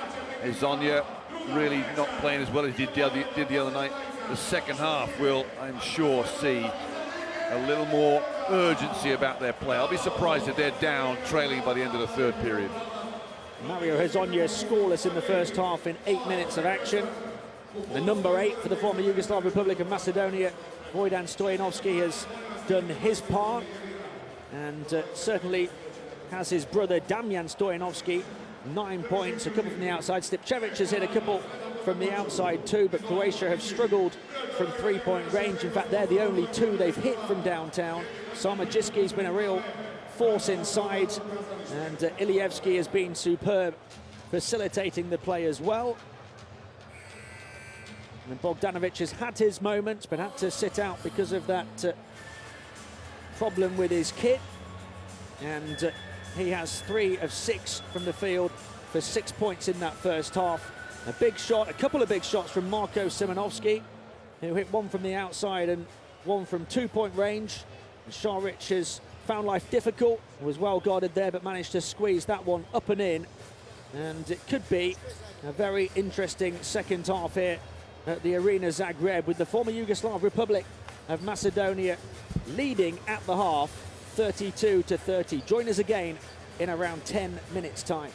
Zonia really not playing as well as he did the other night. The second half will, I'm sure, see a little more urgency about their play. I'll be surprised if they're down, trailing by the end of the 3rd period. Mario Hezonja scoreless in the first half in 8 minutes of action. The number 8 for the former Yugoslav Republic of Macedonia, Bojan Stojanovski, has done his part, and certainly has his brother Damjan Stojanovski. 9 points, a couple from the outside. Stipčević has hit a couple from the outside too, but Croatia have struggled from 3-point range. In fact, they're the only 2 they've hit from downtown. Samadjiski's been a real force inside, and Ilievski has been superb facilitating the play as well. And Bogdanovic has had his moments, but had to sit out because of that problem with his kit. And he has 3 of 6 from the field for 6 points in that first half. A big shot, a couple of big shots from Marko Simonovski, who hit one from the outside and one from 2-point range. And Šarić has found life difficult, was well guarded there, but managed to squeeze that one up and in. And it could be a very interesting second half here at the Arena Zagreb, with the former Yugoslav Republic of Macedonia leading at the half, 32-30. Join us again in around 10 minutes' time.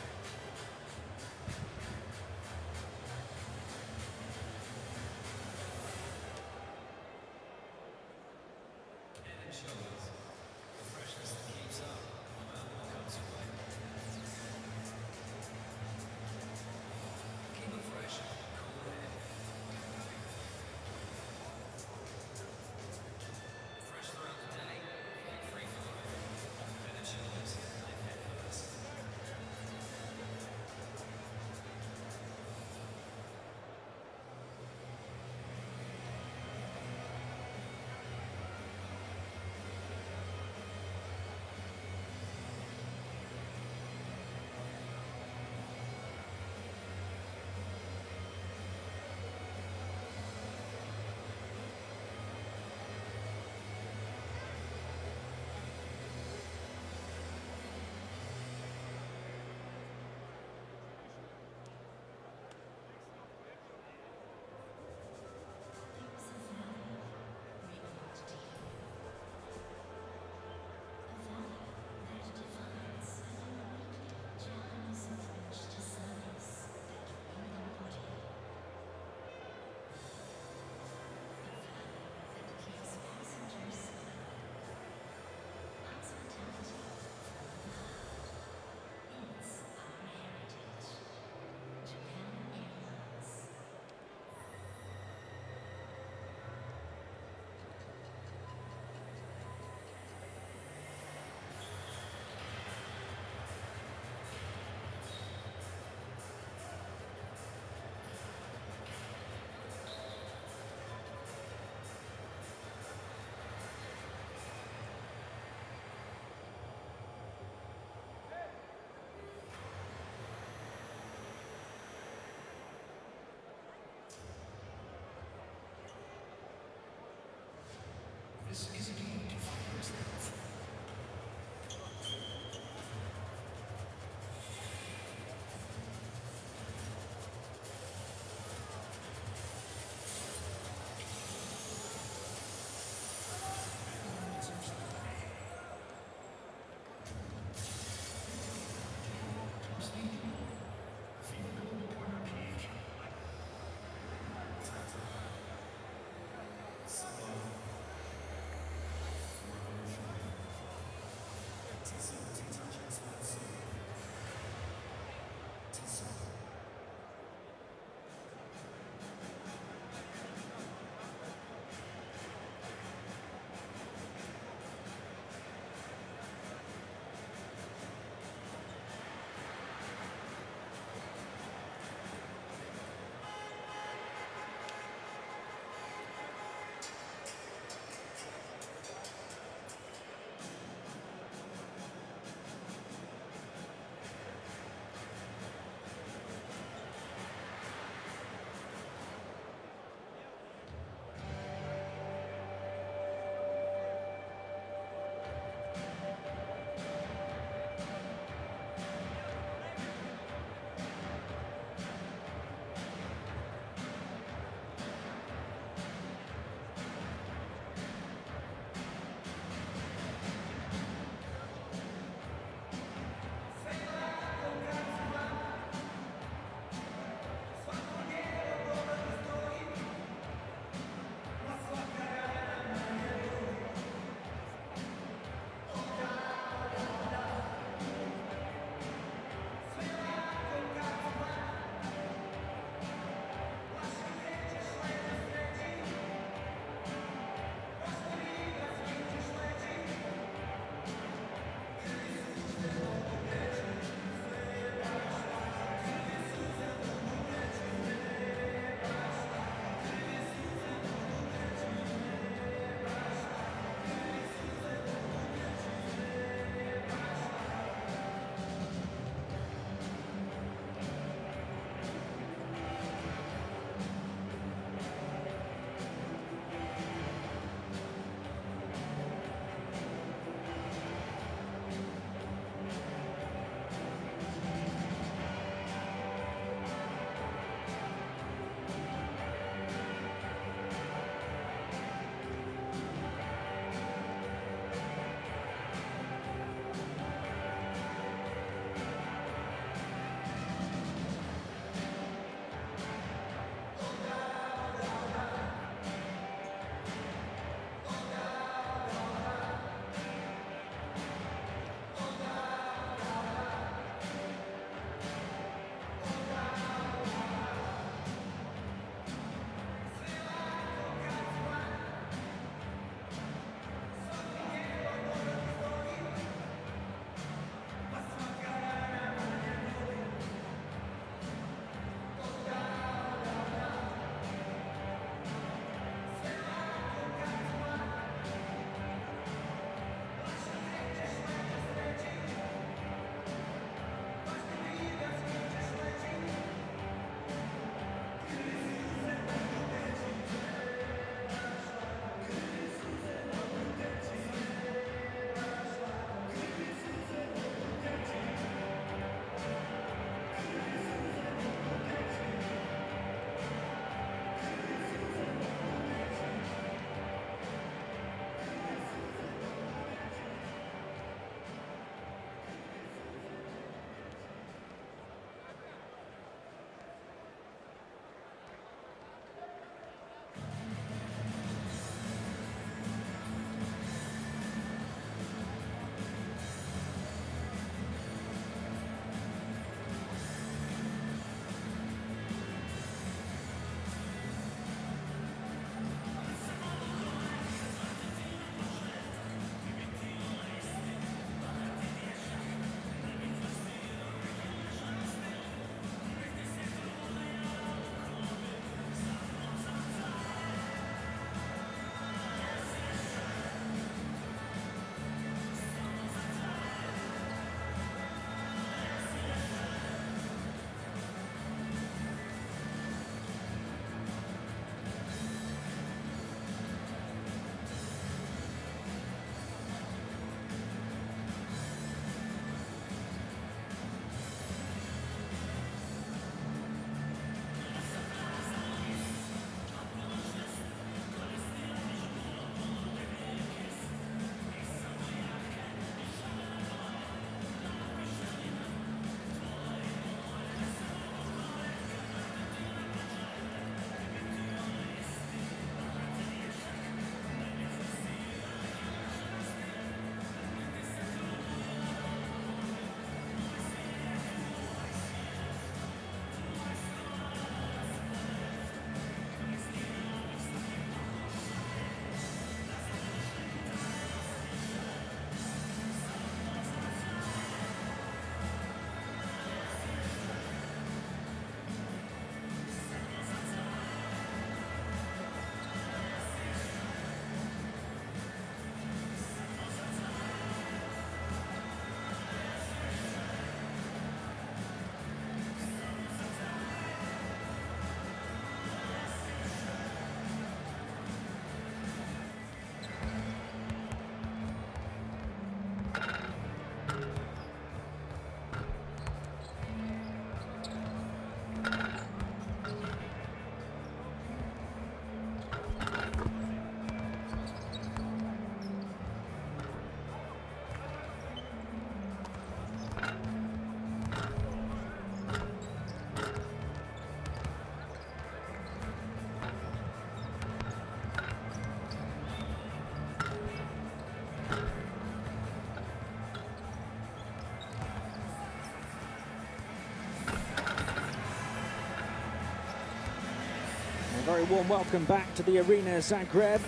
Very warm welcome back to the Arena Zagreb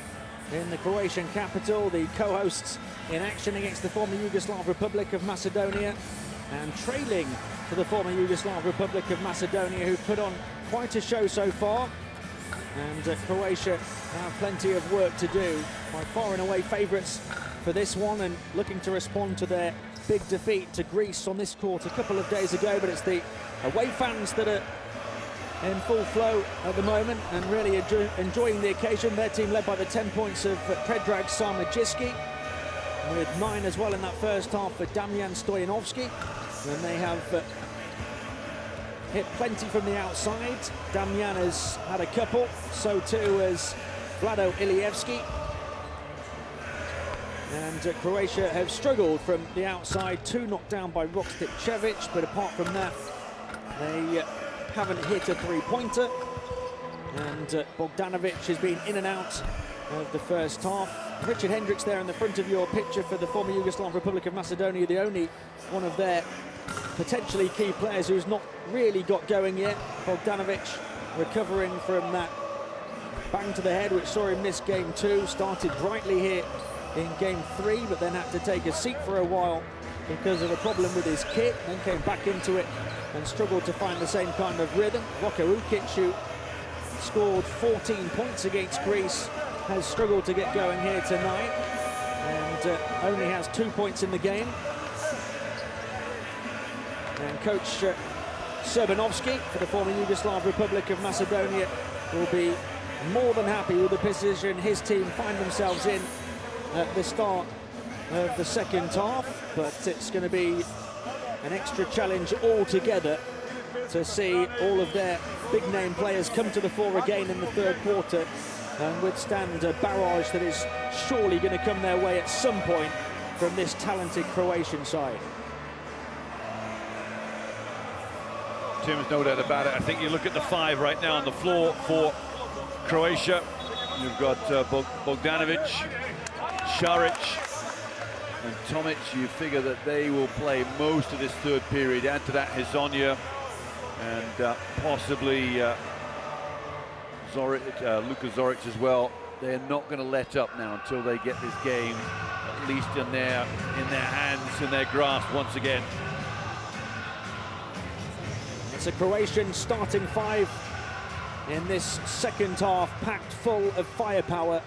in the Croatian capital. The co-hosts in action against the former Yugoslav Republic of Macedonia and trailing to the former Yugoslav Republic of Macedonia, who put on quite a show so far. And Croatia have plenty of work to do. By far and away favourites for this one, and looking to respond to their big defeat to Greece on this court a couple of days ago. But it's the away fans that are in full flow at the moment and really enjoying the occasion. Their team led by the 10 points of Predrag Sarmadjiski, with 9 as well in that first half for Damjan Stojanovski. And they have hit plenty from the outside. Damjan has had a couple, so too has Vlado Ilievski. And Croatia have struggled from the outside, 2 knocked down by Rok Stipčević, but apart from that, they haven't hit a three-pointer. And Bogdanovic has been in and out of the first half. Richard Hendricks there in the front of your picture for the former Yugoslav Republic of Macedonia, the only one of their potentially key players who's not really got going yet. Bogdanovic recovering from that bang to the head, which saw him miss game 2. Started brightly here in game 3, but then had to take a seat for a while because of a problem with his kit, then came back into it and struggled to find the same kind of rhythm. Roko Ukic, who scored 14 points against Greece, has struggled to get going here tonight and only has 2 points in the game. And coach Serbanovski for the former Yugoslav Republic of Macedonia will be more than happy with the position his team find themselves in at the start of the second half, but it's going to be an extra challenge altogether to see all of their big name players come to the fore again in the third quarter and withstand a barrage that is surely going to come their way at some point from this talented Croatian side. Tim's no doubt about it. I think you look at the 5 right now on the floor for Croatia. You've got Bogdanovic, Šarić and Tomic. You figure that they will play most of this third period. Add to that Hezonja and possibly Luka Zoric as well. They're not going to let up now until they get this game at least in their hands, in their grasp once again. It's a Croatian starting 5 in this second half, packed full of firepower,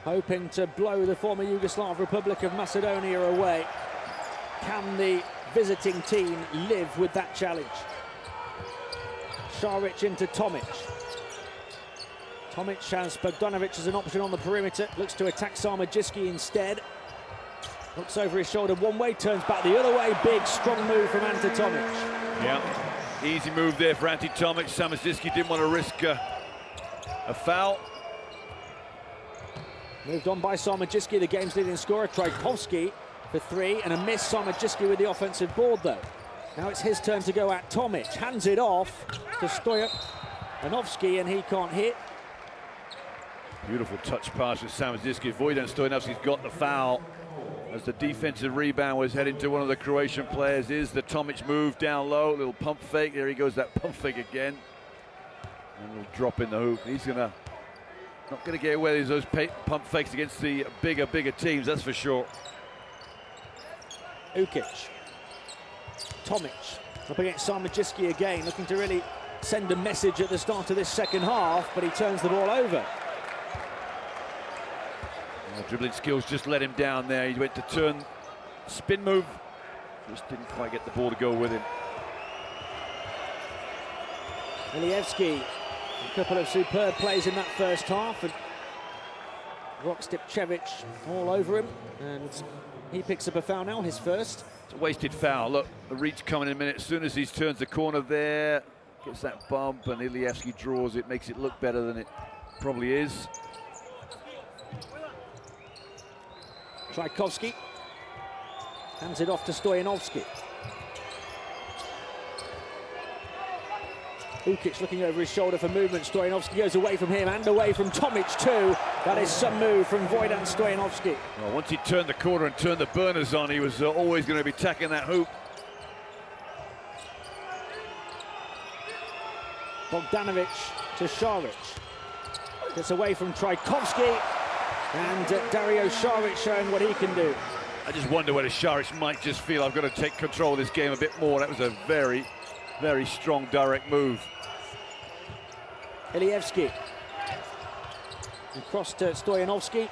hoping to blow the former Yugoslav Republic of Macedonia away. Can the visiting team live with that challenge? Šarić into Tomic. Tomic has Bogdanovic as an option on the perimeter, looks to attack Sarmadjiski instead. Looks over his shoulder one way, turns back the other way. Big, strong move from Ante Tomic. Yeah, easy move there for Ante Tomic. Sarmadjiski didn't want to risk a foul. Moved on by Sarmadjiski, the game's leading scorer. Trajkovski for 3 and a miss. Sarmadjiski with the offensive board though. Now it's his turn to go at Tomic. Hands it off to Stojanovski and he can't hit. Beautiful touch pass with Sarmadjiski. Vojdan Stojanovski's got the foul as the defensive rebound was heading to one of the Croatian players. Is the Tomic move down low, little pump fake. There he goes, that pump fake again. And a little drop in the hoop. He's not going to get away with those pump fakes against the bigger teams, that's for sure. Ukic. Tomic up against Sarmadjiski again, looking to really send a message at the start of this second half, but he turns the ball over. Dribbling skills just let him down there. He went to turn, spin move, just didn't quite get the ball to go with him. Ilievski, a couple of superb plays in that first half, and Rok Stipčević all over him, and he picks up a foul now, his first. It's a wasted foul. Look, the reach coming in a minute. As soon as he turns the corner there, gets that bump, and Ilievski draws it, makes it look better than it probably is. Trajkovski hands it off to Stojanovski. Ukic looking over his shoulder for movement. Stojanovski goes away from him and away from Tomic too. That is some move from Vojdan Stojanovski. Well, once he turned the corner and turned the burners on, he was always going to be attacking that hoop. Bogdanovic to Šarić. Gets away from Tchaikovsky, and Dario Saric showing what he can do. I just wonder whether Saric might just feel I've got to take control of this game a bit more. That was a very, very strong direct move. Ilievski. Across to Stoyanovski,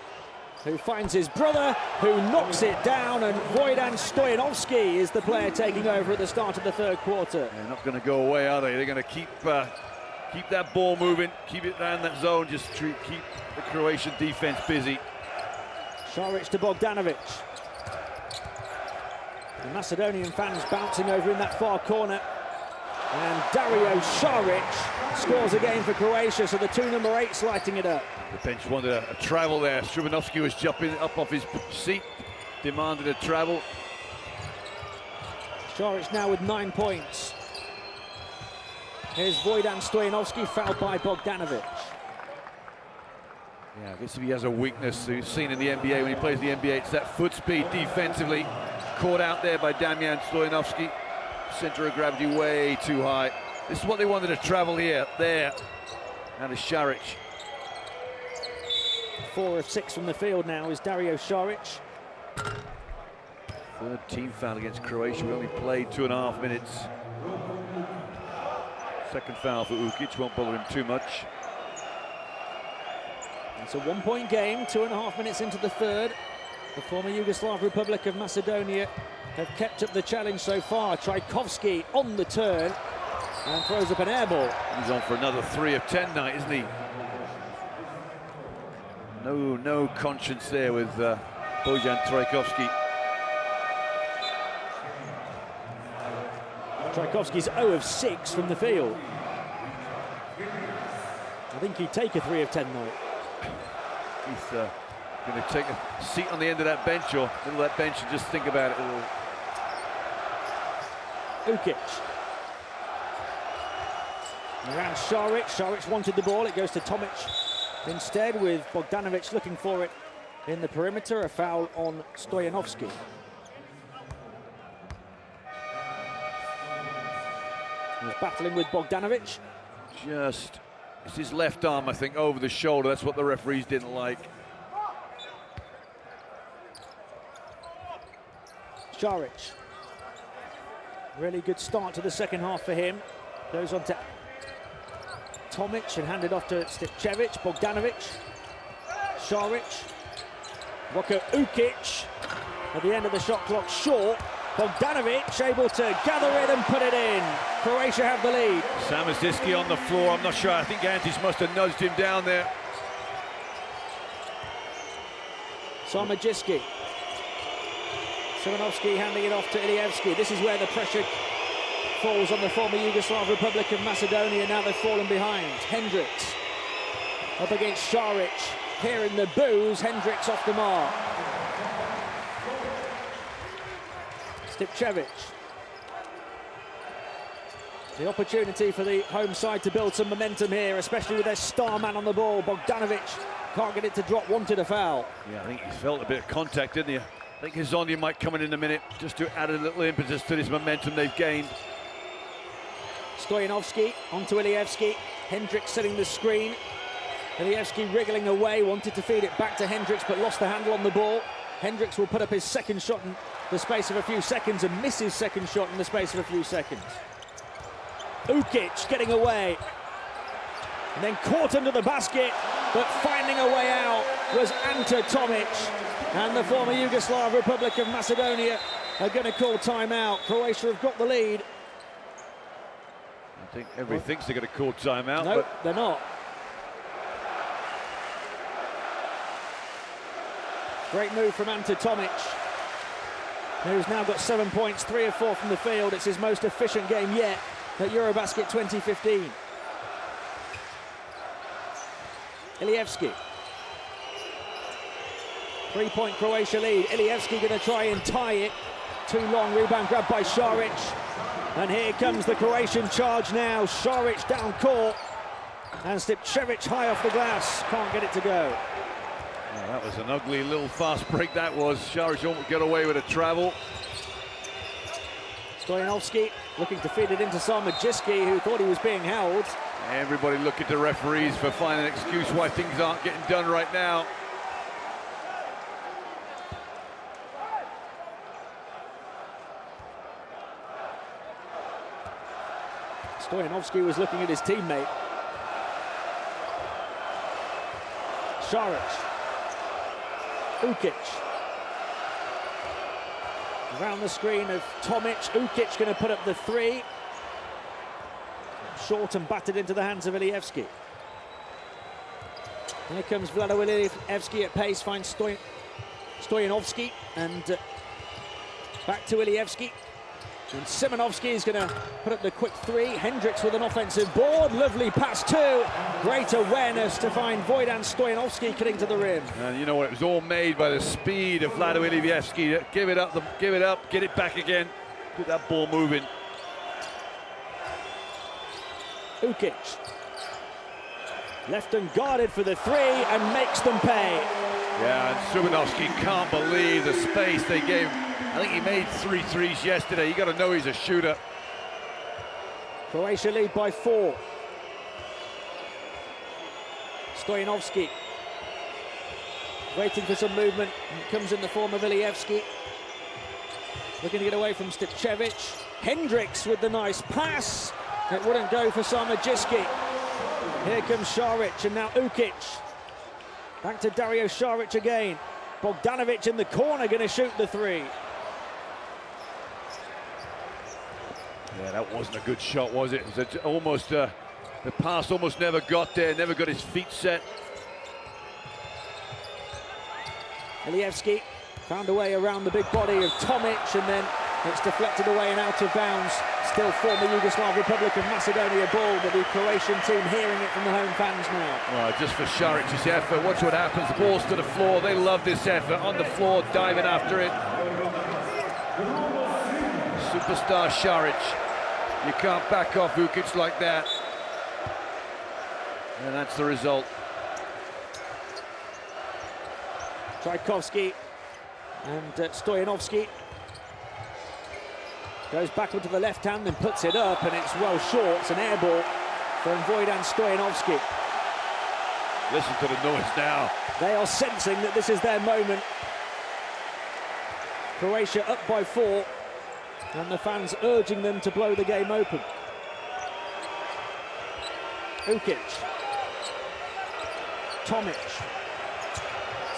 who finds his brother, who knocks it down, and Wojdan Stoyanovski is the player taking over at the start of the third quarter. They're not going to go away, are they? They're going to keep that ball moving, keep it down that zone, just keep the Croatian defense busy. Saric to Bogdanovic. The Macedonian fans bouncing over in that far corner. And Dario Saric scores again for Croatia, so the two number 8s lighting it up. The bench wanted a travel there. Strubanovsky was jumping up off his seat, demanded a travel. Saric now with 9 points. Here's Wojdan Stoyanovski, fouled by Bogdanovic. Yeah, I guess if he has a weakness we've seen in the NBA when he plays the NBA, it's that foot speed defensively. Caught out there by Damian Stoyanovsky. Center of gravity way too high. This is what they wanted to travel here, there. And a Saric. 4 of 6 from the field now is Dario Saric. Third team foul against Croatia. We only played 2.5 minutes. Second foul for Ukic, won't bother him too much. It's a 1-point game, 2.5 minutes into the third. The former Yugoslav Republic of Macedonia have kept up the challenge so far. Tchaikovsky on the turn and throws up an air ball. He's on for another 3 of 10 night, isn't he? No conscience there with Bojan Tchaikovsky. Tchaikovsky's 0 of 6 from the field. I think he'd take a 3 of 10 night. He's going to take a seat on the end of that bench, or middle of that bench, and just think about it all. Ukic. Around Saric. Saric wanted the ball. It goes to Tomic instead, with Bogdanovic looking for it in the perimeter. A foul on Stoyanovski. He's battling with Bogdanovic. It's his left arm, I think, over the shoulder. That's what the referees didn't like. Saric. Really good start to the second half for him. Goes on to Tomic and handed off to Stipcevic. Bogdanovic. Saric. Roko Ukic at the end of the shot clock short. Bogdanovic able to gather it and put it in. Croatia have the lead. Samasiski on the floor. I'm not sure. I think Antis must have nudged him down there. Sarmajiski. Simonovski handing it off to Ilievski. This is where the pressure falls on the former Yugoslav Republic of Macedonia. Now they've fallen behind. Hendricks up against Saric. Hearing the boos, Hendricks off the mark. Stipcevic. The opportunity for the home side to build some momentum here, especially with their star man on the ball. Bogdanovic can't get it to drop, wanted a foul. Yeah, I think he felt a bit of contact, didn't he? I think Hezonja might come in a minute just to add a little impetus to this momentum they've gained. Stoyanovski onto Ilievski. Hendricks setting the screen. Ilievski wriggling away, wanted to feed it back to Hendricks, but lost the handle on the ball. Hendricks will put up his second shot in the space of a few seconds and miss his second shot in the space of a few seconds. Ukic getting away. And then caught under the basket, but finding a way out was Ante Tomic. And the former Yugoslav Republic of Macedonia are going to call timeout. Croatia have got the lead. I think everybody thinks they're going to call timeout. No, but they're not. Great move from Ante Tomic, who's now got 7 points, 3 of 4 from the field. It's his most efficient game yet at Eurobasket 2015. Ilievski. 3-point Croatia lead. Ilievski going to try and tie it. Too long, rebound grabbed by Saric. And here comes the Croatian charge now. Saric down court. And Stipcevic high off the glass. Can't get it to go. Well, that was an ugly little fast break that was. Saric won't get away with a travel. Stoyanovski looking to feed it into Sarmajiski, who thought he was being held. Everybody look at the referees for finding an excuse why things aren't getting done right now. Stoyanovski was looking at his teammate. Šarić. Ukic. Around the screen of Tomic. Ukic going to put up the three. Short and battered into the hands of Ilievski. Here comes Vlado Ilievski at pace, finds Stoyanovski, and back to Ilievski. And Simonovski is going to put up the quick three. Hendricks with an offensive board. Lovely pass too. Great awareness to find Vojdan Stoyanovski getting to the rim. And you know what? It was all made by the speed of Vlado Ilievski. Give it up, get it back again. Get that ball moving. Ukic. Left unguarded for the three and makes them pay. Yeah, and Simonovski can't believe the space they gave him. I think he made 3 threes yesterday. You got to know he's a shooter. Croatia lead by 4. Stoyanovski waiting for some movement. It comes in the form of Ilievski. Looking to get away from Stipčević. Hendricks with the nice pass. It wouldn't go for Sarmajiski. Here comes Šarić and now Ukic. Back to Dario Šarić again. Bogdanovic in the corner going to shoot the three. Yeah, that wasn't a good shot, was it? It was almost, the pass almost never got there, never got his feet set. Ilievski found a way around the big body of Tomic, and then it's deflected away and out of bounds. Still former Yugoslav Republic of Macedonia ball, but the Croatian team hearing it from the home fans now. Well, just for Šarić's effort, watch what happens. The ball's to the floor. They love this effort. On the floor, diving after it. Superstar Šarić. You can't back off Ukic like that. And that's the result. Trajkovski and Stoyanovski. Goes back onto the left hand and puts it up, and it's well short. It's an air ball from Vojdan Stoyanovski. Listen to the noise now. They are sensing that this is their moment. Croatia up by 4, and the fans urging them to blow the game open. Ukic. Tomic.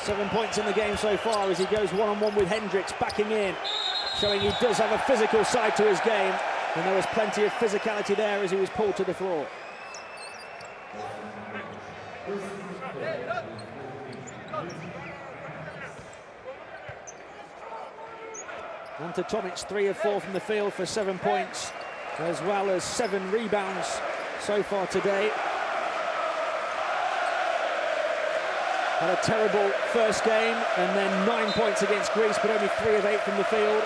7 points in the game so far as he goes one-on-one with Hendricks, backing in, showing he does have a physical side to his game, and there was plenty of physicality there as he was pulled to the floor. Ante Tomic 3 of 4 from the field for 7 points, as well as 7 rebounds so far today. Had a terrible first game, and then 9 points against Greece, but only 3 of 8 from the field.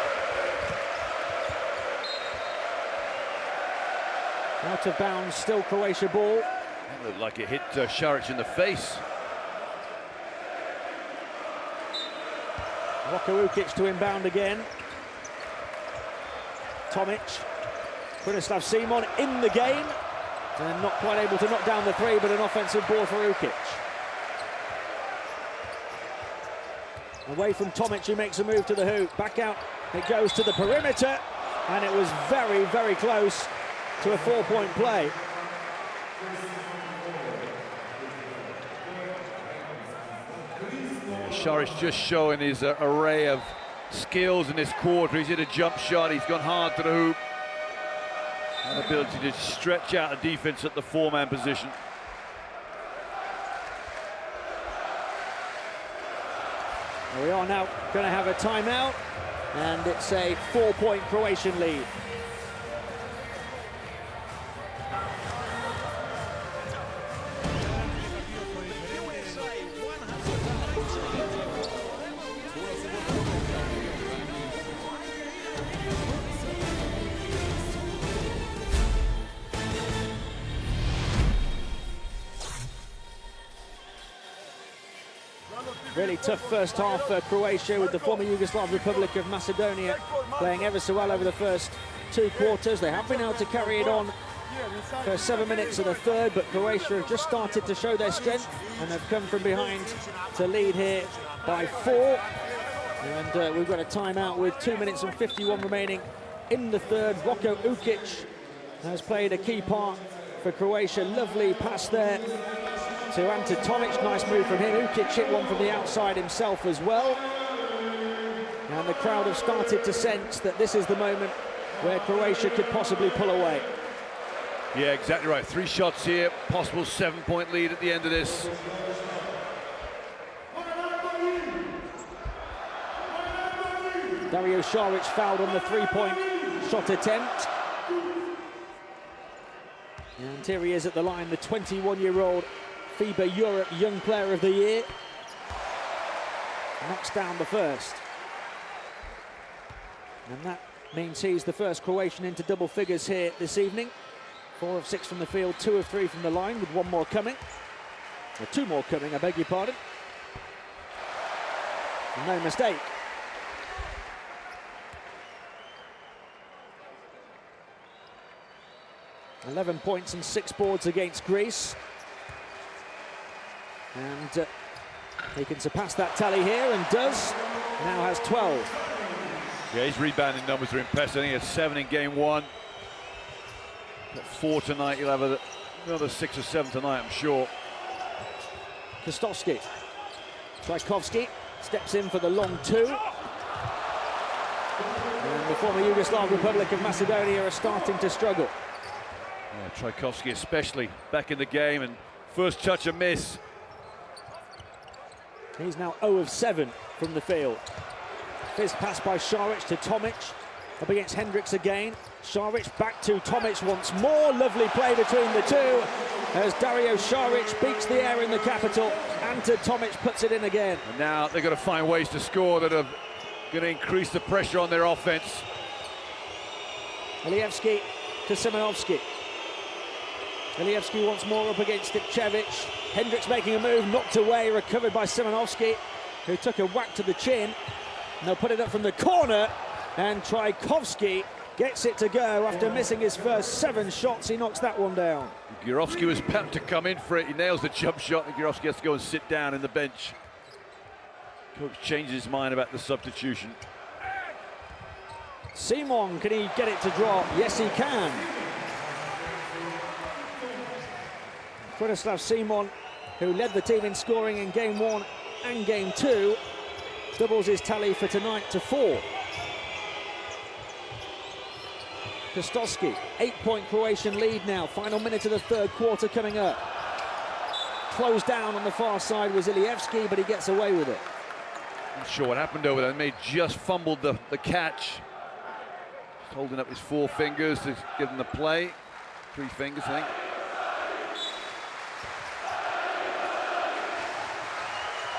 Out of bounds, still Croatia ball. It looked like it hit Šarić in the face. Roko Ukic to inbound again. Tomic. Branislav Simon in the game, and not quite able to knock down the 3, but an offensive ball for Ukic. Away from Tomic, who makes a move to the hoop. Back out, it goes to the perimeter, and it was very, very close to a 4-point play. Šarić just showing his array of skills in this quarter. He's hit a jump shot, he's gone hard to the hoop. An ability to stretch out a defense at the 4-man position. We are now going to have a timeout, and it's a 4-point Croatian lead. Really tough first half for Croatia, with the former Yugoslav Republic of Macedonia playing ever so well over the first 2 quarters. They have been able to carry it on First 7 minutes of the third, but Croatia have just started to show their strength and have come from behind to lead here by 4. And we've got a timeout with 2 minutes and 51 remaining in the third. Roko Ukic has played a key part for Croatia. Lovely pass there to Ante Tomic. Nice move from him. Ukic hit one from the outside himself as well. And the crowd have started to sense that this is the moment where Croatia could possibly pull away. Yeah, exactly right. 3 shots here, possible 7-point lead at the end of this. Dario Saric fouled on the 3-point shot attempt. And here he is at the line, the 21-year-old FIBA Europe Young Player of the Year. Knocks down the first. And that means he's the first Croatian into double figures here this evening. 4 of 6 from the field, 2 of 3 from the line, with 1 more coming. Or 2 more coming, I beg your pardon. And no mistake. $11 points and 6 boards against Greece. And he can surpass that tally here, and does. Now has 12. Yeah, his rebounding numbers are impressive. I think he had 7 in game 1. Got 4 tonight. He'll have another 6 or 7 tonight, I'm sure. Kostovski. Trajkovski steps in for the long 2. And the former Yugoslav Republic of Macedonia are starting to struggle. Yeah, Trajkovski especially back in the game, and first touch a miss. He's now 0 of 7 from the field. Fizz pass by Saric to Tomic. Up against Hendricks again. Saric back to Tomic once more. Lovely play between the two as Dario Saric beats the air in the capital. Ante Tomic puts it in again. And now they've got to find ways to score that are going to increase the pressure on their offense. Ilievski to Simonovski. Ilievski once more up against Stipcevic. Hendricks making a move, knocked away, recovered by Simonovski, who took a whack to the chin. And they'll put it up from the corner, and Trajkovski gets it to go after missing his first 7 shots. He knocks that one down. Girovski was about to come in for it. He nails the jump shot, and Girovski has to go and sit down in the bench. Coach changes his mind about the substitution. Simon, can he get it to drop? Yes, he can. Kronislav Simon, who led the team in scoring in game 1 and game 2, doubles his tally for tonight to 4. Kostovski, 8-point Croatian lead now. Final minute of the third quarter coming up. Closed down on the far side was Ilievski, but he gets away with it. Not sure what happened over there. He may just fumbled the catch. Just holding up his 4 fingers to give him the play. 3 fingers, I think.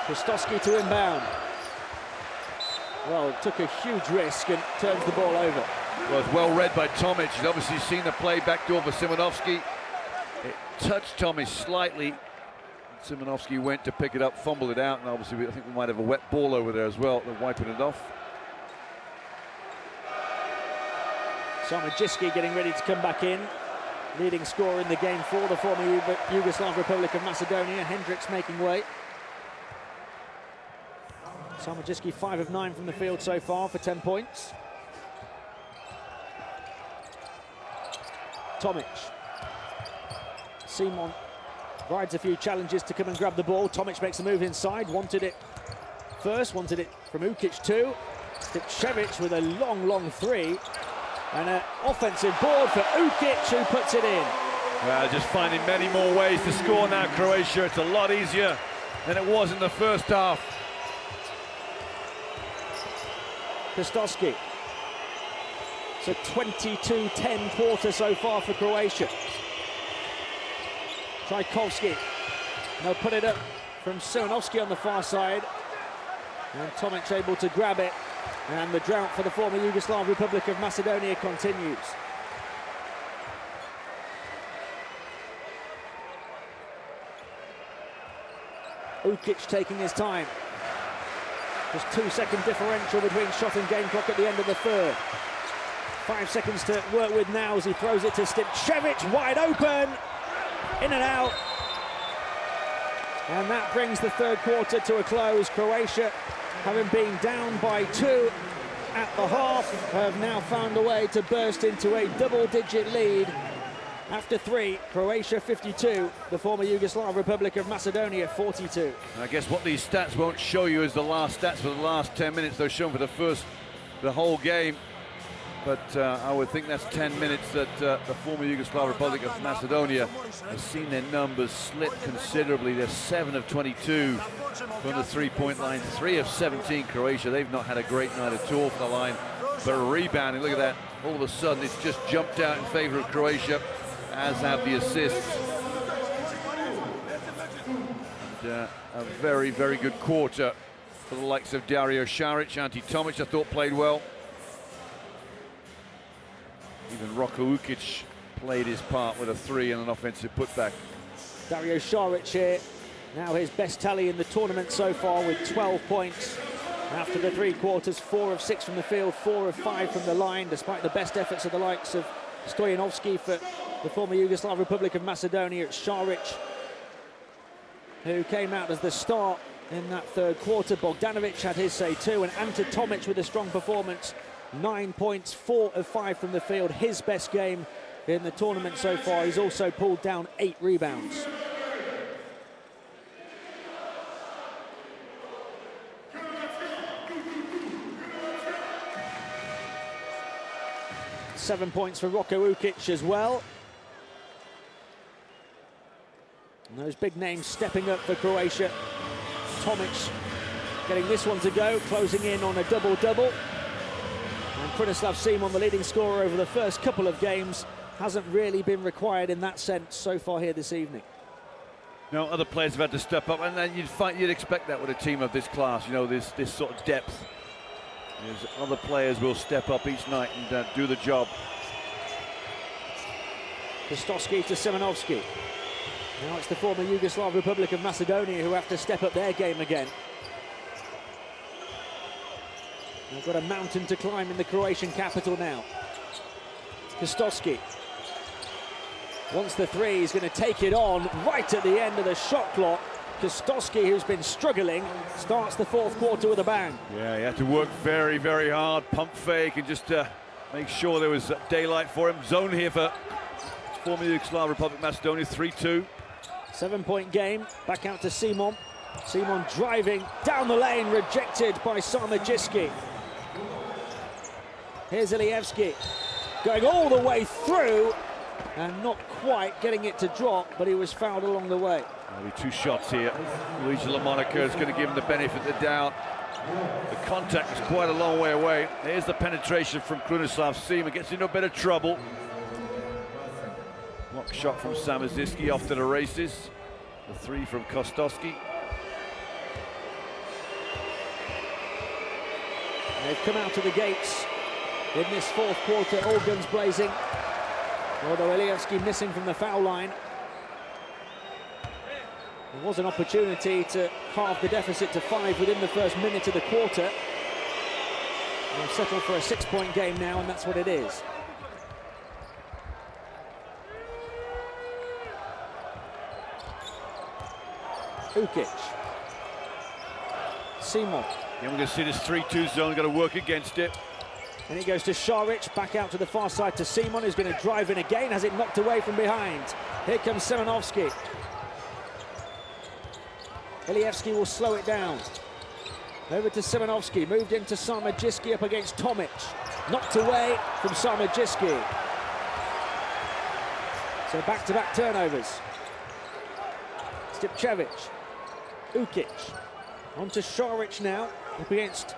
Kostovski to inbound. Well, took a huge risk and turns the ball over. Well, it's well read by Tomic. He's obviously seen the play backdoor for Simonovski. It touched Tomic slightly. Simonovski went to pick it up, fumbled it out, and obviously I think we might have a wet ball over there as well. They're wiping it off. Samodziski getting ready to come back in. Leading scorer in the game for the former Yugoslav Republic of Macedonia. Hendricks making way. Samodziski 5 of 9 from the field so far for 10 points. Tomic. Simon rides a few challenges to come and grab the ball. Tomic makes a move inside, wanted it first, wanted it from Ukic too. Stipcevic with a long 3. And an offensive board for Ukic, who puts it in. Well, just finding many more ways to score now, Croatia. It's a lot easier than it was in the first half. Kostovski. It's a 22-10 quarter so far for Croatia. Trajkovski. They'll put it up from Simonovski on the far side. And Tomic able to grab it. And the drought for the former Yugoslav Republic of Macedonia continues. Ukic taking his time. Just 2-second differential between shot and game clock at the end of the third. 5 seconds to work with now as he throws it to Stipčević, wide open, in and out. And that brings the third quarter to a close. Croatia, having been down by 2 at the half, have now found a way to burst into a double-digit lead. After 3, Croatia 52, the former Yugoslav Republic of Macedonia 42. I guess what these stats won't show you is the last stats for the last 10 minutes. They're shown for the whole game. But I would think that's 10 minutes that the former Yugoslav Republic of Macedonia has seen their numbers slip considerably. They're 7 of 22 from the three-point line, 3 of 17 Croatia. They've not had a great night at all from the line. But rebounding, look at that. All of a sudden, it's just jumped out in favor of Croatia, as have the assists. And, a very, very good quarter for the likes of Dario Šarić. Ante Tomić, I thought, played well. Even Roko Ukic played his part with a 3 and an offensive putback. Dario Šarić here, now his best tally in the tournament so far with 12 points. After the 3 quarters, 4 of 6 from the field, 4 of 5 from the line, despite the best efforts of the likes of Stojanovski for the former Yugoslav Republic of Macedonia. It's Šarić who came out as the star in that third quarter. Bogdanovic had his say too, and Ante Tomić with a strong performance. 9 points, 4 of 5 from the field, his best game in the tournament so far. He's also pulled down 8 rebounds. Seven points for Roko Ukic as well. And those big names stepping up for Croatia. Tomić getting this one to go, closing in on a double-double. And Krunoslav Simon, the leading scorer over the first couple of games, hasn't really been required in that sense so far here this evening. No, other players have had to step up, and then you'd expect that with a team of this class, you know, this sort of depth. Other players will step up each night and do the job. Kostowski to Simonovski. Now it's the former Yugoslav Republic of Macedonia who have to step up their game again. They've got a mountain to climb in the Croatian capital now. Kostowski wants the 3, he's going to take it on right at the end of the shot clock. Kostowski, who's been struggling, starts the fourth quarter with a bang. Yeah, he had to work very, very hard, pump fake, and just make sure there was daylight for him. Zone here for former Yugoslav Republic Macedonia, 3-2. 7-point game, back out to Simon. Simon driving down the lane, rejected by Sarmajiski. Here's Ilievski, going all the way through, and not quite getting it to drop, but he was fouled along the way. There'll be 2 shots here. Luigi LaMonica is going to give him the benefit of the doubt. The contact is quite a long way away. Here's the penetration from Krunoslav Simon, gets into a bit of trouble. Block shot from Sarmajiski off to the races. The 3 from Kostowski. They've come out of the gates in this fourth quarter, all guns blazing. Although Ilievski missing from the foul line. There was an opportunity to halve the deficit to 5 within the first minute of the quarter. They'll settle for a 6-point game now, and that's what it is. Ukic. Simon. Yeah, we're going to see this 3-2 zone, got to work against it. And he goes to Šarić, back out to the far side to Simon, who's going to drive in again, has it knocked away from behind. Here comes Simonovski. Ilievski will slow it down. Over to Simonovski, moved into Sarmajiski up against Tomić. Knocked away from Sarmajiski. So back-to-back turnovers. Stipčević, Ukic, on to Šarić now, up against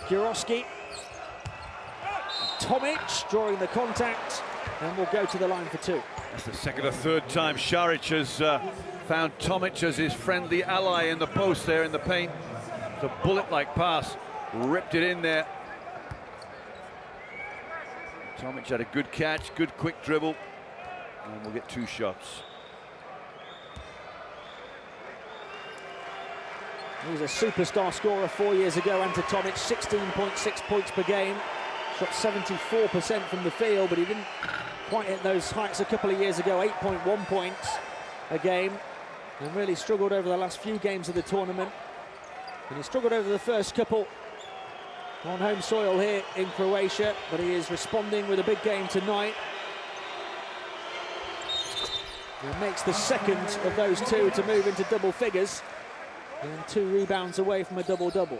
Kurowski. Tomić drawing the contact, and will go to the line for 2. That's the second or third time Šarić has found Tomić as his friendly ally in the post there in the paint. It's a bullet-like pass, ripped it in there. Tomić had a good catch, good quick dribble, and we'll get 2 shots. He was a superstar scorer 4 years ago, Ante Tomić, 16.6 points per game. Shot 74% from the field, but he didn't quite hit those heights a couple of years ago. 8.1 points a game, and really struggled over the last few games of the tournament. And he struggled over the first couple on home soil here in Croatia, but he is responding with a big game tonight. He makes the second of those two to move into double figures, and 2 rebounds away from a double-double.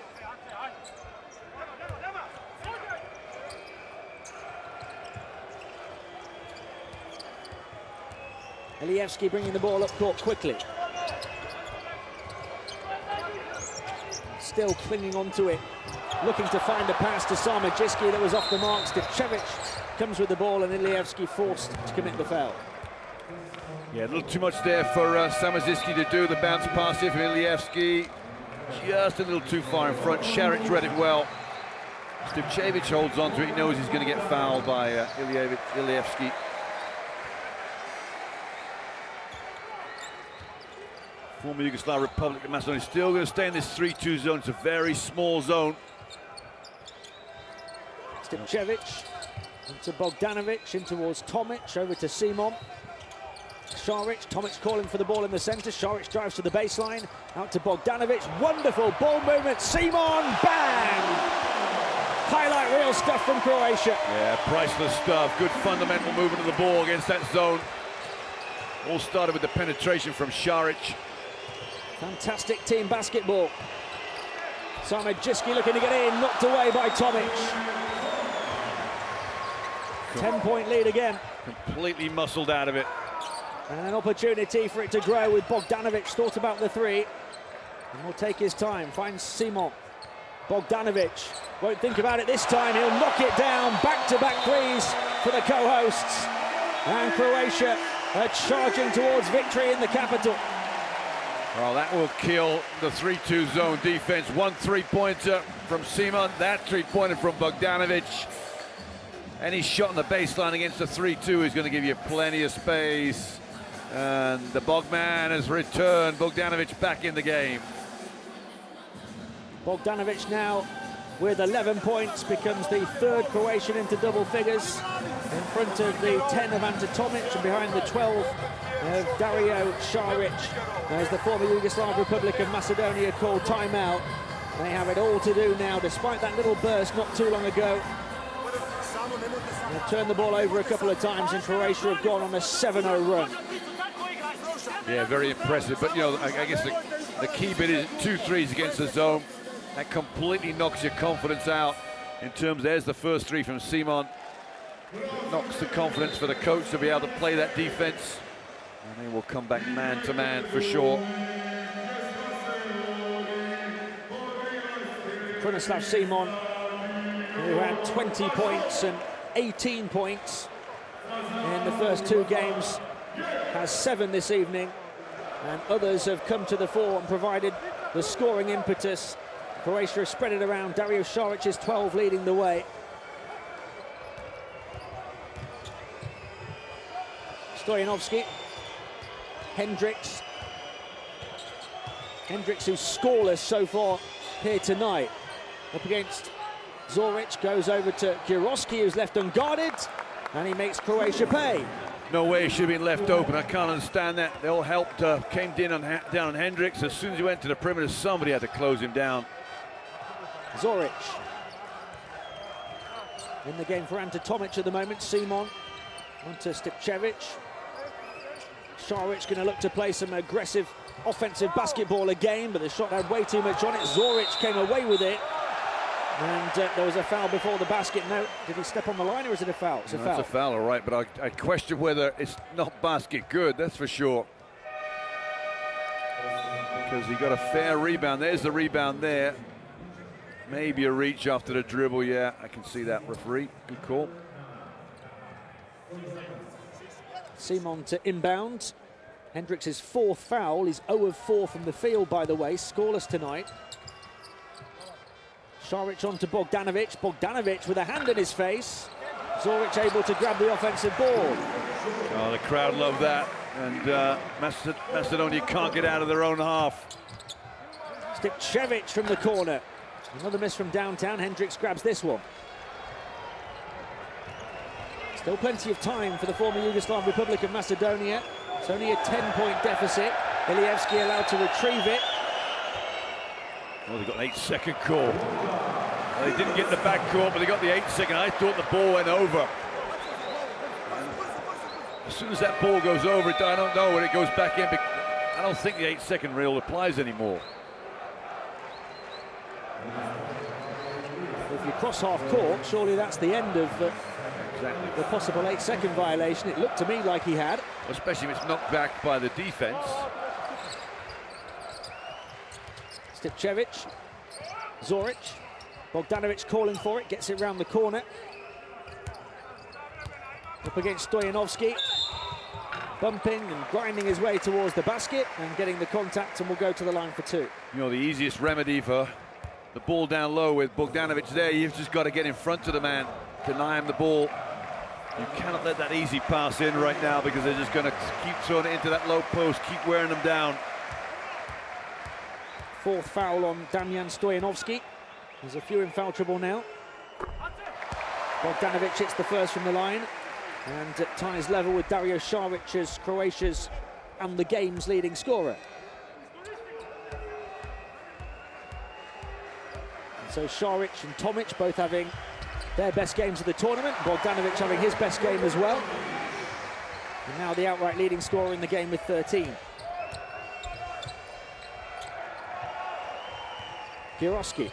Ilievski bringing the ball up court quickly. Still clinging onto it, looking to find a pass to Sarmajiski that was off the mark. Stipcevic comes with the ball, and Ilievski forced to commit the foul. Yeah, a little too much there for Sarmajiski to do. The bounce pass here from Ilievski. Just a little too far in front. Šarić read it well. Stipcevic holds on to it. He knows he's going to get fouled by Ilievski. Former Yugoslav Republic of Macedonia still going to stay in this 3-2 zone. It's a very small zone. Stipcevic into Bogdanovic, in towards Tomic, over to Simon. Šarić, Tomic calling for the ball in the centre. Šarić drives to the baseline, out to Bogdanovic. Wonderful ball movement. Simon, bang! Highlight reel stuff from Croatia. Yeah, priceless stuff. Good fundamental movement of the ball against that zone. All started with the penetration from Šarić. Fantastic team basketball. Sarmajiski looking to get in, knocked away by Tomic. 10-point lead again. Completely muscled out of it. And an opportunity for it to grow with Bogdanovic. Thought about the 3. And will take his time. Finds Simon. Bogdanovic won't think about it this time. He'll knock it down. Back-to-back threes for the co-hosts. And Croatia are charging towards victory in the capital. Well, that will kill the 3-2 zone defense. 1 3-pointer from Simon. That 3-pointer from Bogdanovic. Any shot on the baseline against the 3-2 is going to give you plenty of space. And the Bogman has returned. Bogdanovic back in the game. Bogdanovic now with 11 points, becomes the 3rd Croatian into double figures, in front of the 10 of Ante Tomic and behind the 12 of Dario Šarić. As the former Yugoslav Republic of Macedonia called timeout, they have it all to do now, despite that little burst not too long ago. They've turned the ball over a couple of times, and Croatia have gone on a 7-0 run. Yeah, very impressive. But, you know, I guess the key bit is 2 threes against the zone. That completely knocks your confidence out in terms, there's the first 3 from Simon. Knocks the confidence for the coach to be able to play that defense. And they will come back man to man for sure. Krunoslav Simon, who had 20 points and 18 points in the first 2 games, has 7 this evening, and others have come to the fore and provided the scoring impetus. Croatia has spread it around. Dario Šarić is 12, leading the way. Stojanovski, Hendricks, who's scoreless so far here tonight, up against Zoric, goes over to Giroski, who's left unguarded, and he makes Croatia pay. No way he should have been left open. I can't understand that. They all helped, came down on Hendricks. As soon as he went to the perimeter, somebody had to close him down. Zoric in the game for Ante Tomic at the moment. Simon onto Stipcevic. Šarić going to look to play some aggressive offensive basketball again, but the shot had way too much on it. Zoric came away with it, and there was a foul before the basket. No, did he step on the line, or is it a foul? It's a foul. It's a foul, all right, but I question whether it's not basket good, that's for sure. Because he got a fair rebound. There's the rebound there. Maybe a reach after the dribble. Yeah, I can see that, referee. Good call. Simon to inbound. Hendricks' 4th foul. He's 0 of 4 from the field, by the way. Scoreless tonight. Šarić on to Bogdanovic. Bogdanovic with a hand in his face. Zoric able to grab the offensive ball. Oh, the crowd love that. And Macedonia can't get out of their own half. Stipcevic from the corner. Another miss from downtown. Hendricks grabs this one. Still plenty of time for the former Yugoslav Republic of Macedonia. It's only a 10-point deficit. Ilievski allowed to retrieve it. Well, they got an 8-second call. Well, they didn't get the back court, but they got the 8-second. I thought the ball went over. As soon as that ball goes over, I don't know when it goes back in. I don't think the 8-second rule applies anymore. If you cross half court, surely that's the end of exactly the possible 8-second violation. It looked to me like he had. Especially if it's knocked back by the defense. Stipčević, Zoric, Bogdanovic calling for it, gets it round the corner. Up against Stoyanovski, bumping and grinding his way towards the basket and getting the contact, and will go to the line for two. You know, the easiest remedy for the ball down low with Bogdanovic there, you've just got to get in front of the man, deny him the ball. You cannot let that easy pass in right now, because they're just going to keep throwing it into that low post, keep wearing them down. Fourth foul on Damjan Stoyanovski. There's a few in foul trouble now. Bogdanovic hits the first from the line and ties level with Dario Saric as Croatia's and the game's leading scorer. And so Saric and Tomic both having their best games of the tournament. Bogdanovic having his best game as well. And now the outright leading scorer in the game with 13. Kiroski.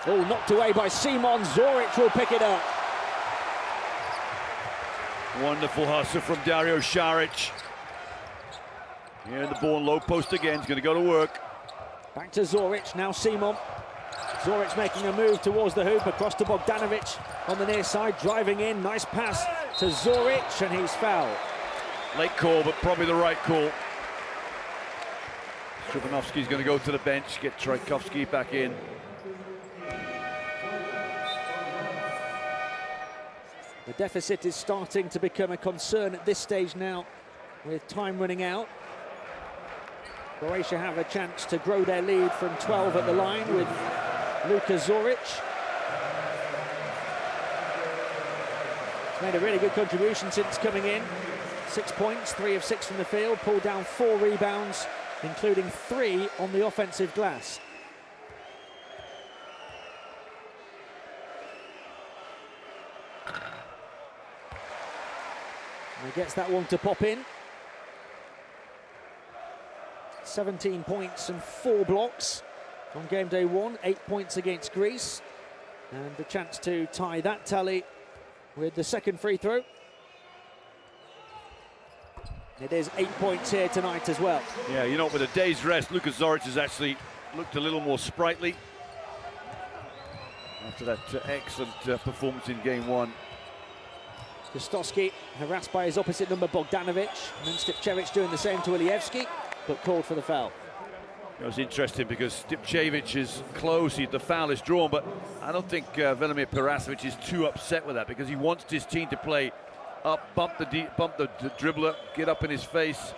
Oh, knocked away by Simon. Zoric will pick it up. Wonderful hustle from Dario Saric. Here the ball low post again, he's going to go to work. Back to Zoric, now Simon. Zoric making a move towards the hoop, across to Bogdanovic on the near side, driving in, nice pass to Zoric, and he's fouled. Late call, but probably the right call. Strubanovski's going to go to the bench, get Trajkovski back in. The deficit is starting to become a concern at this stage now, with time running out. Croatia have a chance to grow their lead from 12 at the line with Luka Zoric. He's made a really good contribution since coming in. 6 points, 3 of 6 from the field, pulled down 4 rebounds, including 3 on the offensive glass. And he gets that one to pop in. 17 points and 4 blocks on game day 1, 8 points against Greece. And a chance to tie that tally with the second free throw. It is 8 points here tonight as well. Yeah, you know, with a day's rest, Luka Zoric has actually looked a little more sprightly after that excellent performance in game 1. Kostowski harassed by his opposite number, Bogdanovic, and then Stipčević doing the same to Ilievski, but called for the foul. It was interesting because Stipčević is close, the foul is drawn, but I don't think Velimir Perasovic is too upset with that, because he wants his team to play up, bump the dribbler, get up in his face.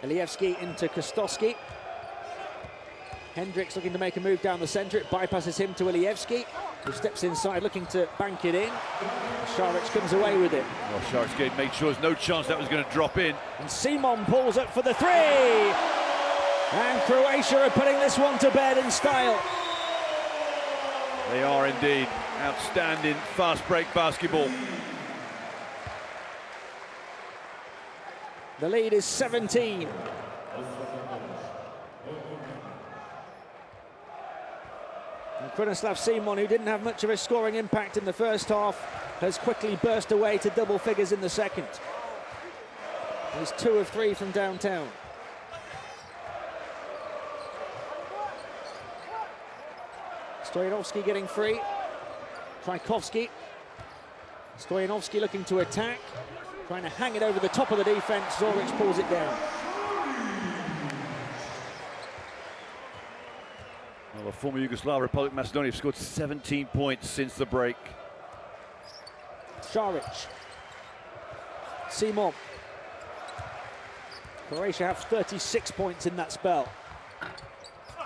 Ilievski into Kostowski. Hendricks looking to make a move down the centre. It bypasses him to Ilievski, who steps inside looking to bank it in. Saric comes away with it. Well, Saric's game made sure there's no chance that was going to drop in. And Simon pulls up for the 3! And Croatia are putting this one to bed in style. They are indeed. Outstanding fast break basketball. The lead is 17. And Krunoslav Simon, who didn't have much of a scoring impact in the first half, has quickly burst away to double figures in the second. He's 2 of 3 from downtown. Stoyanovski getting free. Trajkovski. Stoyanovski looking to attack, trying to hang it over the top of the defense. Zoric pulls it down. Well, the former Yugoslav Republic of Macedonia have scored 17 points since the break. Saric. Simon. Croatia have 36 points in that spell.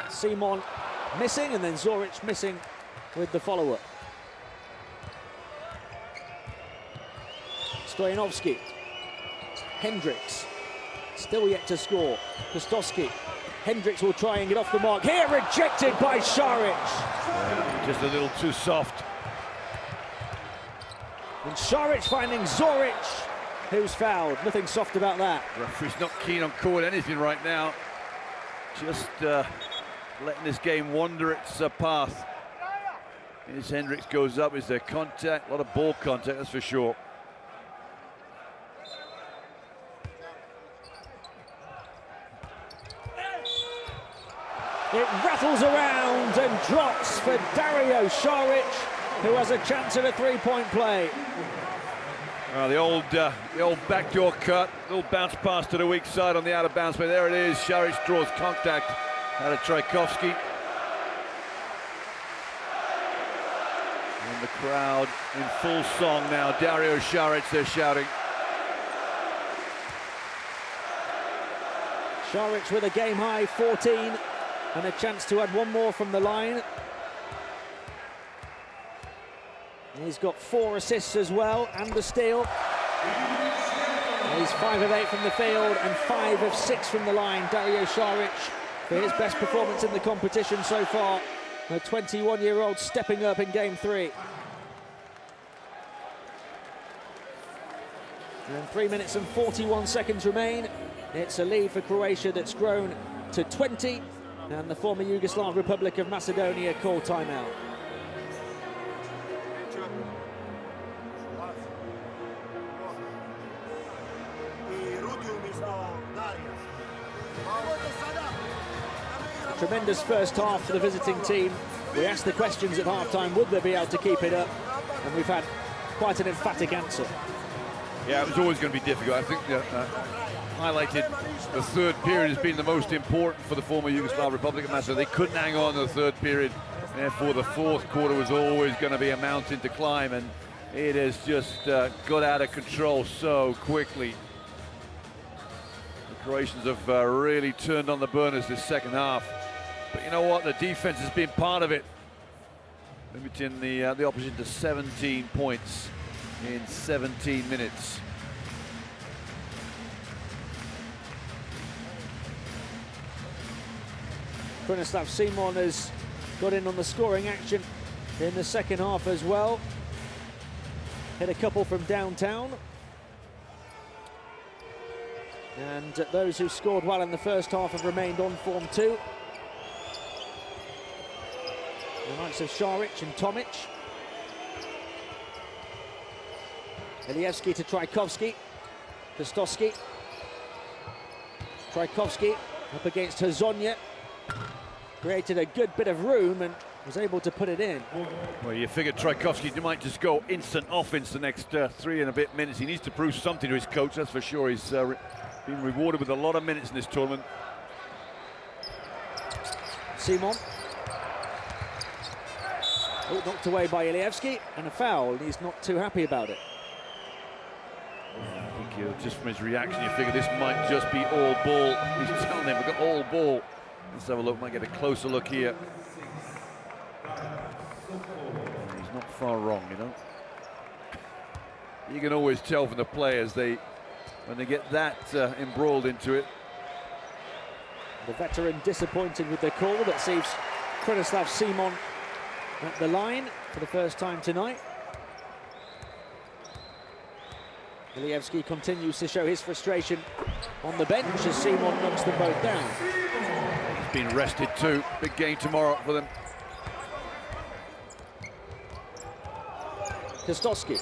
Simon missing, and then Zoric missing with the follow-up. Stoyanovski. Hendricks, still yet to score. Kostowski. Hendricks will try and get off the mark. Here, rejected by Šarić. Yeah, just a little too soft. And Šarić finding Zoric, who's fouled. Nothing soft about that. Referee's not keen on calling anything right now. Just letting this game wander its path. As Hendricks goes up, is there contact? A lot of ball contact, that's for sure. It rattles around and drops for Dario Šarić, who has a chance at a three-point play. The old backdoor cut, little bounce pass to the weak side on the out-of-bounds play. There it is. Šarić draws contact out of Trajkovski. And the crowd in full song now. Dario Šarić, they're shouting. Šarić with a game-high 14 and a chance to add one more from the line. He's got 4 assists as well and a steal. He's 5 of 8 from the field and 5 of 6 from the line. Dario Šarić for his best performance in the competition so far. The 21-year-old stepping up in game 3. And 3 minutes and 41 seconds remain. It's a lead for Croatia that's grown to 20, and the former Yugoslav Republic of Macedonia call timeout. Tremendous first half for the visiting team. We asked the questions at half-time, would they be able to keep it up? And we've had quite an emphatic answer. Yeah, it was always going to be difficult. I think highlighted the third period has been the most important for the former Yugoslav Republic of Macedonia. They couldn't hang on to the third period. Therefore, the fourth quarter was always going to be a mountain to climb, and it has just got out of control so quickly. The Croatians have really turned on the burners this second half. But you know what? The defense has been part of it, limiting the opposition to 17 points in 17 minutes. Branislav Simon has got in on the scoring action in the second half as well. Hit a couple from downtown. And those who scored well in the first half have remained on form too. The likes of Šarić and Tomic. Ilievski to Trajkovski. Kostowski. Trajkovski up against Hezonja. Created a good bit of room and was able to put it in. Well, you figured Trajkovski might just go instant offense the next 3 and a bit minutes. He needs to prove something to his coach, that's for sure. He's been rewarded with a lot of minutes in this tournament. Simon. Oh, knocked away by Ilievski, and a foul. He's not too happy about it. I think just from his reaction, you figure this might just be all ball. He's telling him we've got all ball. Let's have a look, might get a closer look here. He's not far wrong, you know. You can always tell from the players, when they get that embroiled into it. The veteran disappointed with the call that sees Branislav Simon at the line for the first time tonight. Ilievski continues to show his frustration on the bench as Simon knocks them both down. He's been rested too. Big game tomorrow for them. Kostowski.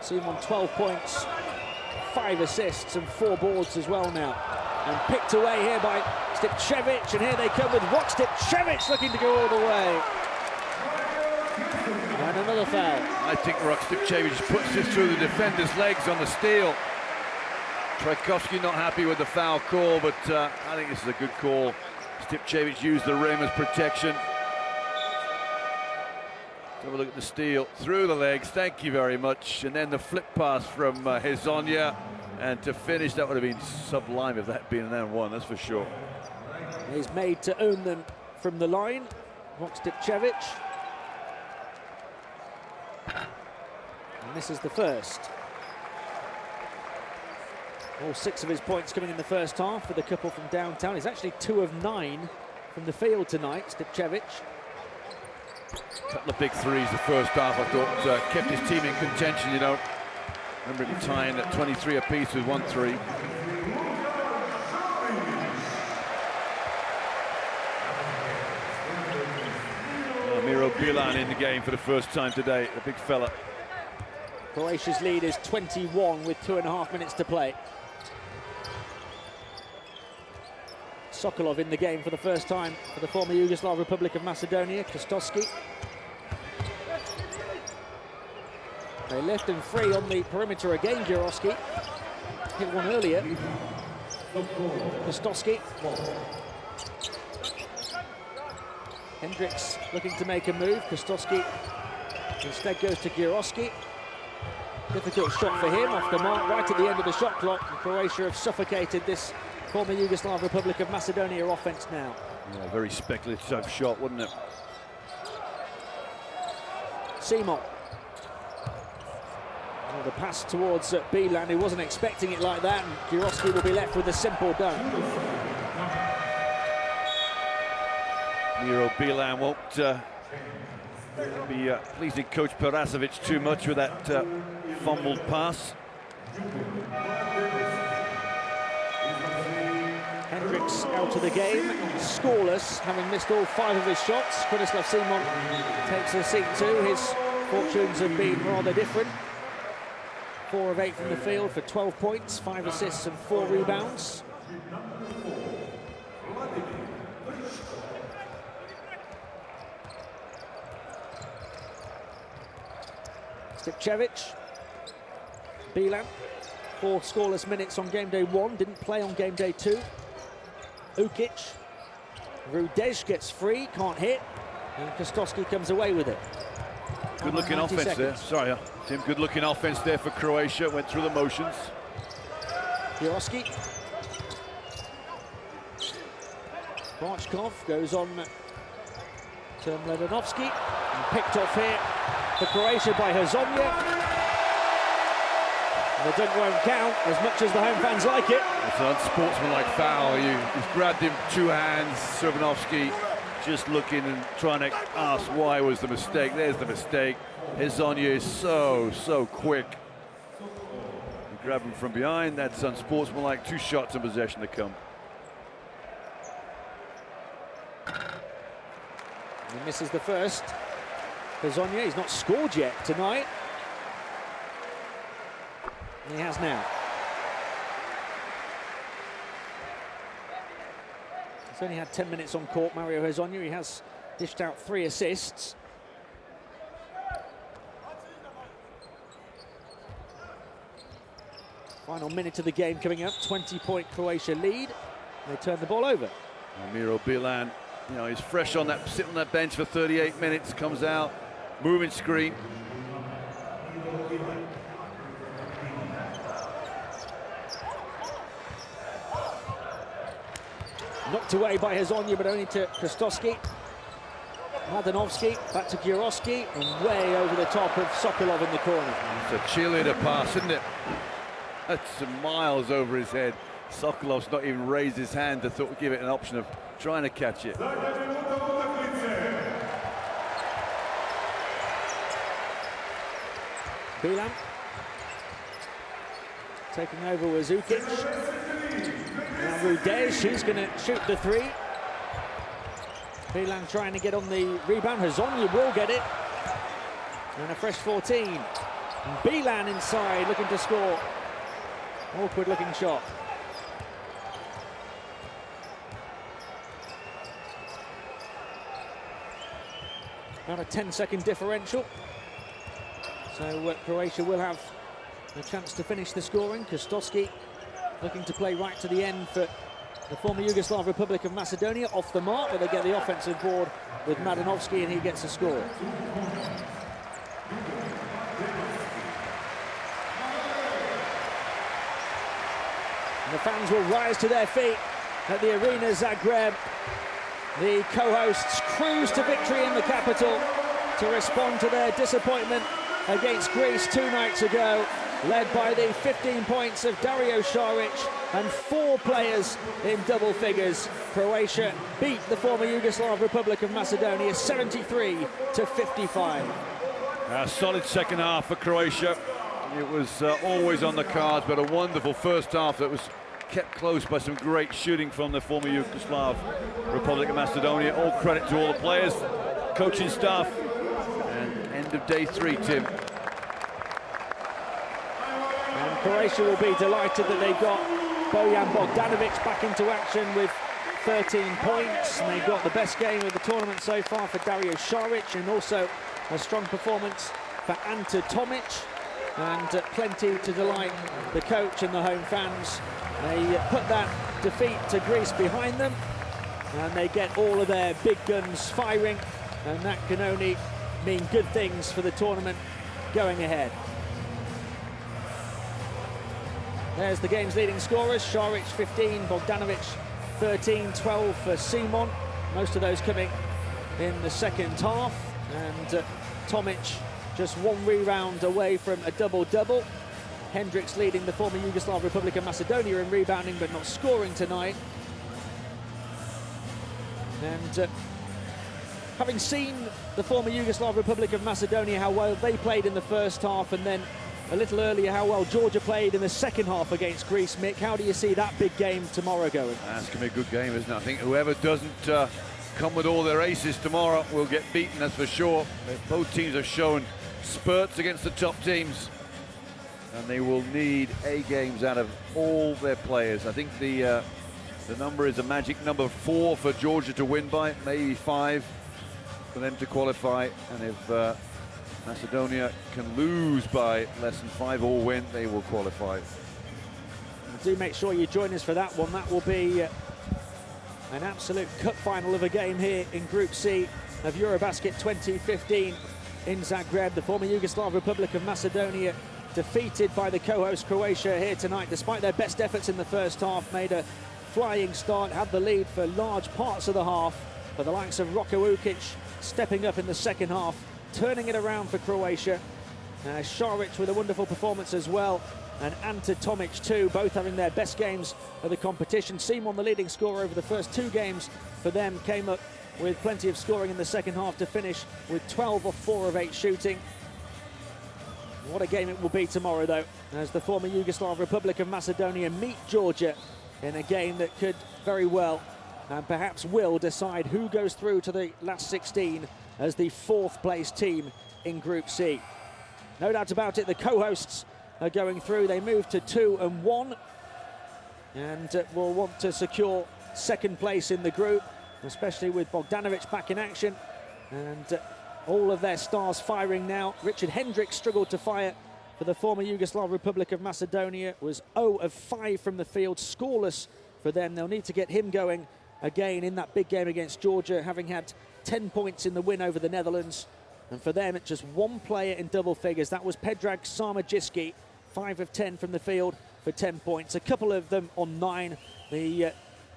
Simon 12 points, 5 assists and 4 boards as well now. And picked away here by Stipčević, and here they come with Rok Stipčević looking to go all the way. And another foul. I think Rok Stipčević puts this through the defender's legs on the steal. Trajkovski not happy with the foul call, but I think this is a good call. Stipčević used the rim as protection. Let's have a look at the steal through the legs. Thank you very much. And then the flip pass from Hezonja. And to finish, that would have been sublime if that had been an N1, that's for sure. He's made to own them from the line. Rok Stipčević. And this is the first. All 6 of his points coming in the first half for the couple from downtown. He's actually 2 of 9 from the field tonight, Stipčević. A couple of big threes the first half, I thought, kept his team in contention, you know. Remember him tying at 23 apiece with 1 3. Miro Bilan in the game for the first time today, the big fella. Croatia's lead is 21 with 2.5 minutes to play. Sokolov in the game for the first time for the former Yugoslav Republic of Macedonia, Kostowski. They left him free on the perimeter again, Giroski. Hit one earlier. Kostowski. Hendricks looking to make a move. Kostowski instead goes to Giroski. Difficult shot for him, off the mark, right at the end of the shot clock. And Croatia have suffocated this former Yugoslav Republic of Macedonia offense now. Yeah, very speculative shot, wasn't it? Simon. Well, the pass towards Bilan, who wasn't expecting it like that, and Giroski will be left with a simple dunk. Miro Bilan won't be pleasing Coach Perasovic too much with that fumbled pass. Hendricks out of the game, scoreless, having missed all 5 of his shots. Kronislav Simon takes a seat too. His fortunes have been rather different. 4 of 8 from the field for 12 points, 5 assists and 4 rebounds. Stipčević. Bilan. 4 scoreless minutes on game day 1, didn't play on game day 2. Ukic. Rudej gets free, can't hit, and Kostowski comes away with it. Good looking offense there. Sorry, Tim. Good looking offense there for Croatia. Went through the motions. Giroski. Branchkov goes on to Mladenovski. And picked off here for Croatia by Hezonja. And the dunk won't count as much as the home fans like it. It's an unsportsmanlike foul. He's grabbed him 2 hands. Srbanovski just looking and trying to ask why was the mistake. There's the mistake. Hezonja is so quick. You grab him from behind. That's unsportsmanlike. 2 shots in possession to come. He misses the first. Hezonja, he's not scored yet tonight. And he has now. He's only had 10 minutes on court, Mario Hezonja. He has dished out 3 assists. Final minute of the game coming up, 20-point Croatia lead. They turn the ball over. Miro Bilan, you know, he's fresh on that, sitting on that bench for 38 minutes, comes out, moving screen. Knocked away by Hezonja, but only to Kostowski. Mladenovski, back to Giroski, and way over the top of Sokolov in the corner. It's a cheerleader pass, isn't it? That's miles over his head. Sokolov's not even raised his hand to give it an option of trying to catch it. Bilan. Taking over was Ukic. Now Rudej, he's going to shoot the 3. Bilan trying to get on the rebound. Hezonja will get it. And a fresh 14. And Bilan inside, looking to score. Awkward looking shot. About a 10-second differential. So Croatia will have a chance to finish the scoring. Kostowski looking to play right to the end for the former Yugoslav Republic of Macedonia. Off the mark, but they get the offensive board with Mladenovski, and he gets a score. And the fans will rise to their feet at the Arena Zagreb. The co-hosts cruise to victory in the capital to respond to their disappointment against Greece 2 nights ago, led by the 15 points of Dario Saric and 4 players in double figures. Croatia beat the former Yugoslav Republic of Macedonia 73-55. A solid second half for Croatia. It was always on the cards, but a wonderful first half that was kept close by some great shooting from the former Yugoslav Republic of Macedonia. All credit to all the players, coaching staff, and end of day 3, Tim. And Croatia will be delighted that they got Bojan Bogdanovic back into action with 13 points. And they got the best game of the tournament so far for Dario Saric, and also a strong performance for Ante Tomic, and plenty to delight the coach and the home fans. They put that defeat to Greece behind them, and they get all of their big guns firing, and that can only mean good things for the tournament going ahead. There's the game's leading scorers: Saric 15, Bogdanovic 13, 12 for Simon, most of those coming in the second half, and Tomic just 1 rebound away from a double-double. Hendricks leading the former Yugoslav Republic of Macedonia in rebounding, but not scoring tonight. And having seen the former Yugoslav Republic of Macedonia, how well they played in the first half, and then a little earlier how well Georgia played in the second half against Greece, Mick, how do you see that big game tomorrow going? That's going to be a good game, isn't it? I think whoever doesn't come with all their aces tomorrow will get beaten, that's for sure. Both teams have shown spurts against the top teams, and they will need A games out of all their players. I think the number is a magic number 4 for Georgia to win by, maybe 5 for them to qualify, and if Macedonia can lose by less than 5 or win, they will qualify. Do make sure you join us for that one. That will be an absolute cup final of a game here in Group C of Eurobasket 2015 in Zagreb. The former Yugoslav Republic of Macedonia defeated by the co-host Croatia here tonight, despite their best efforts in the first half. Made a flying start, had the lead for large parts of the half, but the likes of Roko Ukic stepping up in the second half, turning it around for Croatia. Saric with a wonderful performance as well, and Ante Tomic too, both having their best games of the competition. Simon, the leading scorer over the first 2 games for them, came up with plenty of scoring in the second half to finish with 12 of 4 of 8 shooting. What a game it will be tomorrow, though, as the former Yugoslav Republic of Macedonia meet Georgia in a game that could very well and perhaps will decide who goes through to the last 16 as the 4th place team in Group C. No doubt about it, the co-hosts are going through. They move to 2 and 1 and will want to secure second place in the group, especially with Bogdanovic back in action and all of their stars firing now. Richard Hendricks struggled to fire for the former Yugoslav Republic of Macedonia, was 0 of 5 from the field, scoreless for them. They'll need to get him going again in that big game against Georgia, having had 10 points in the win over the Netherlands. And for them, it's just 1 player in double figures. That was Predrag Sarmajiski, 5 of 10 from the field for 10 points. A couple of them on 9. The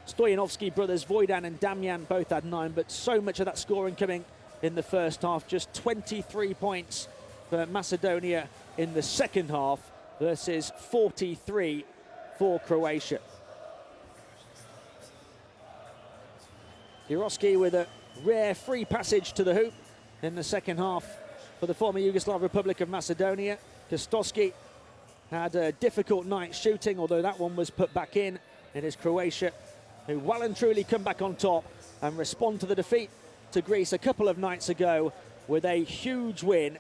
Stoyanovski brothers, Vojdan and Damjan, both had 9, but so much of that scoring coming in the first half. Just 23 points for Macedonia in the second half versus 43 for Croatia. Juroski with a rare free passage to the hoop in the second half for the former Yugoslav Republic of Macedonia. Kostoski had a difficult night shooting, although that one was put back in. It is Croatia who well and truly come back on top and respond to the defeat to Greece a couple of nights ago with a huge win.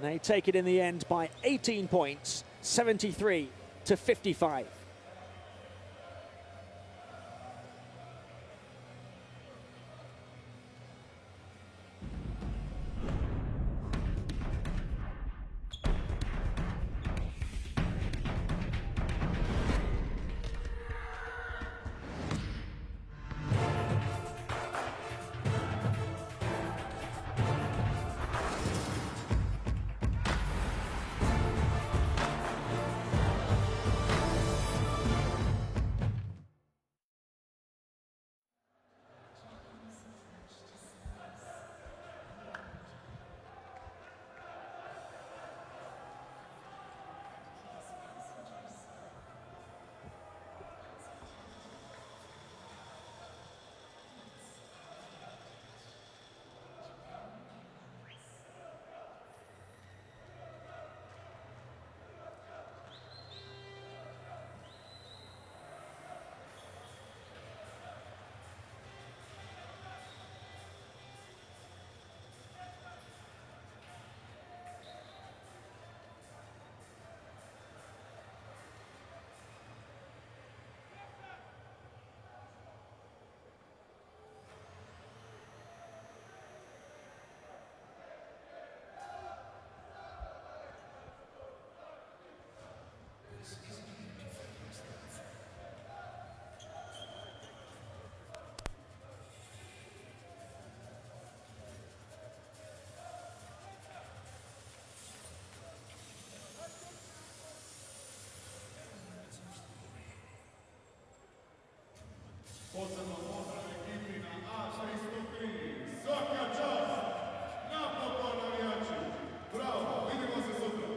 They take it in the end by 18 points, 73-55. Posebno pozdrav ekipi na A303. Svaka čast! Napokon navijači! Bravo, vidimo se sutra.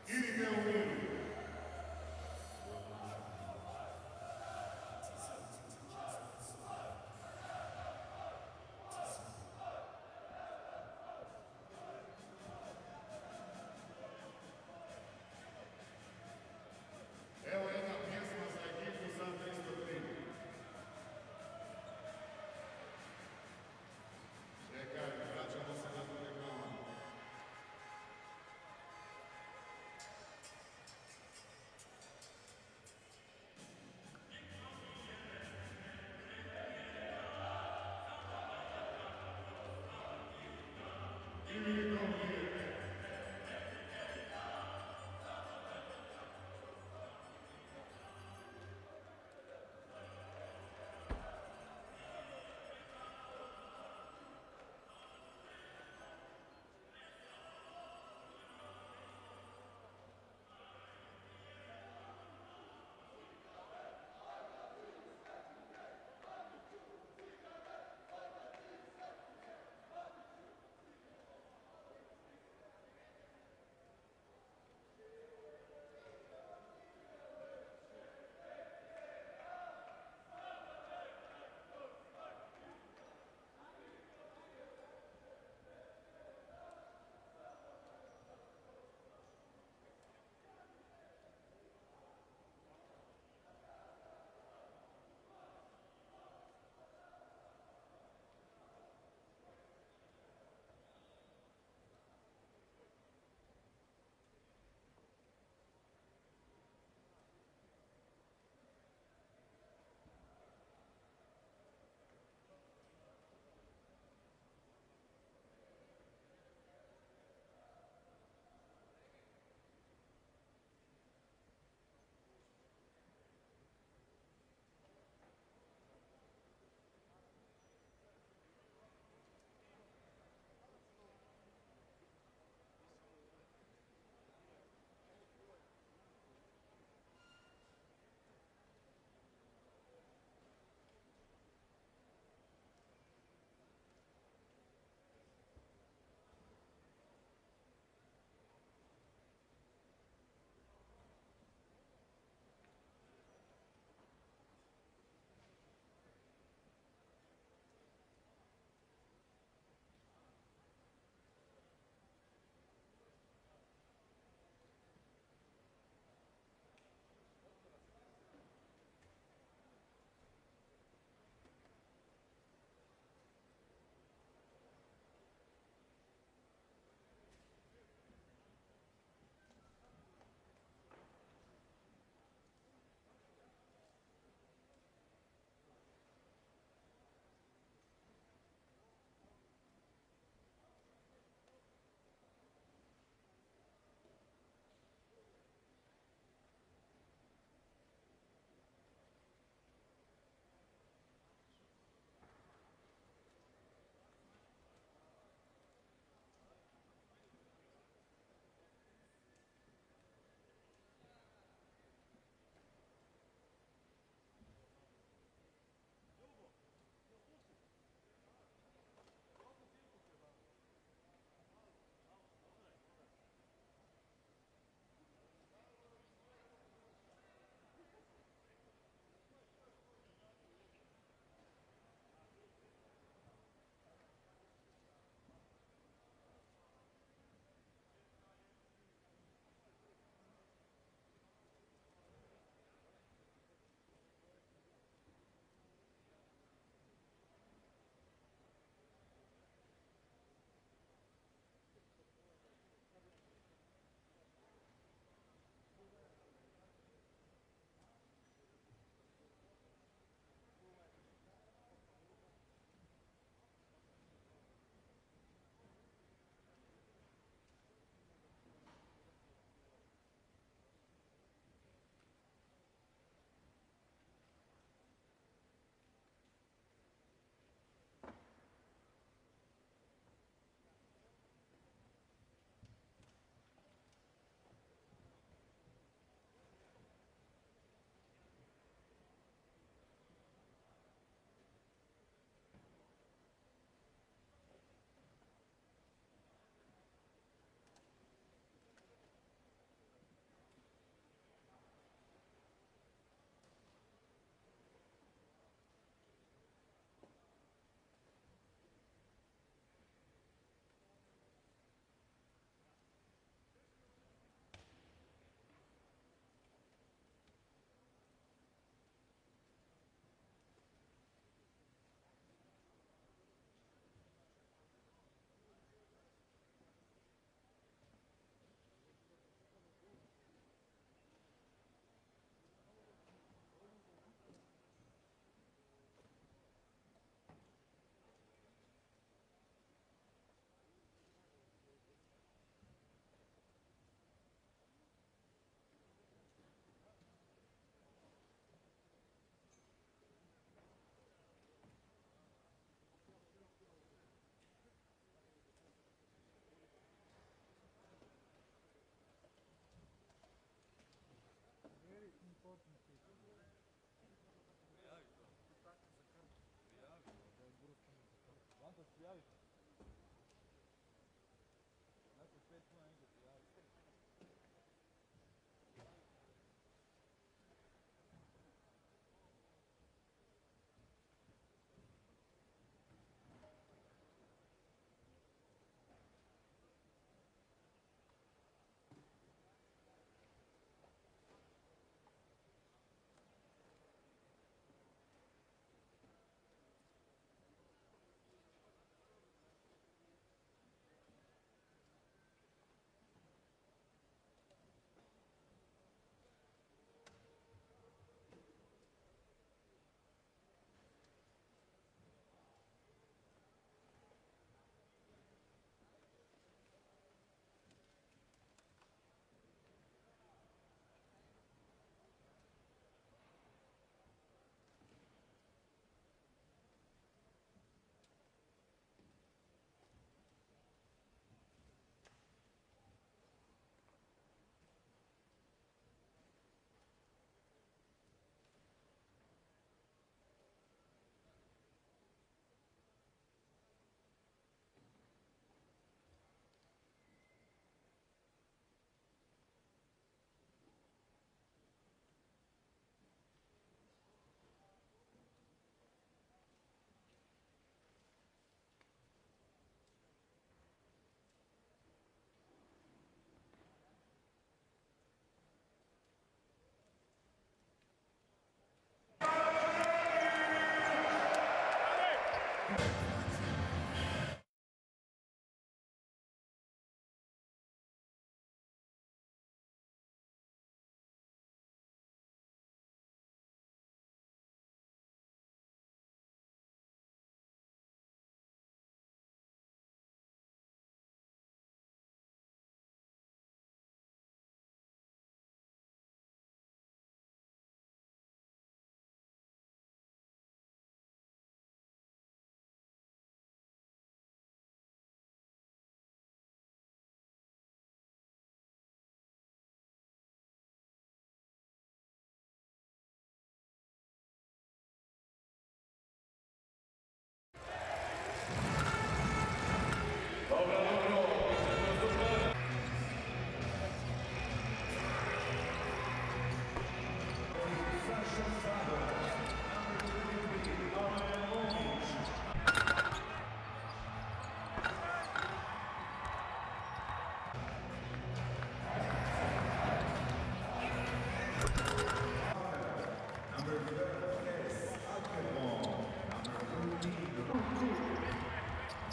Idite u miru. Evo jedna pjesma za ekipu za 303.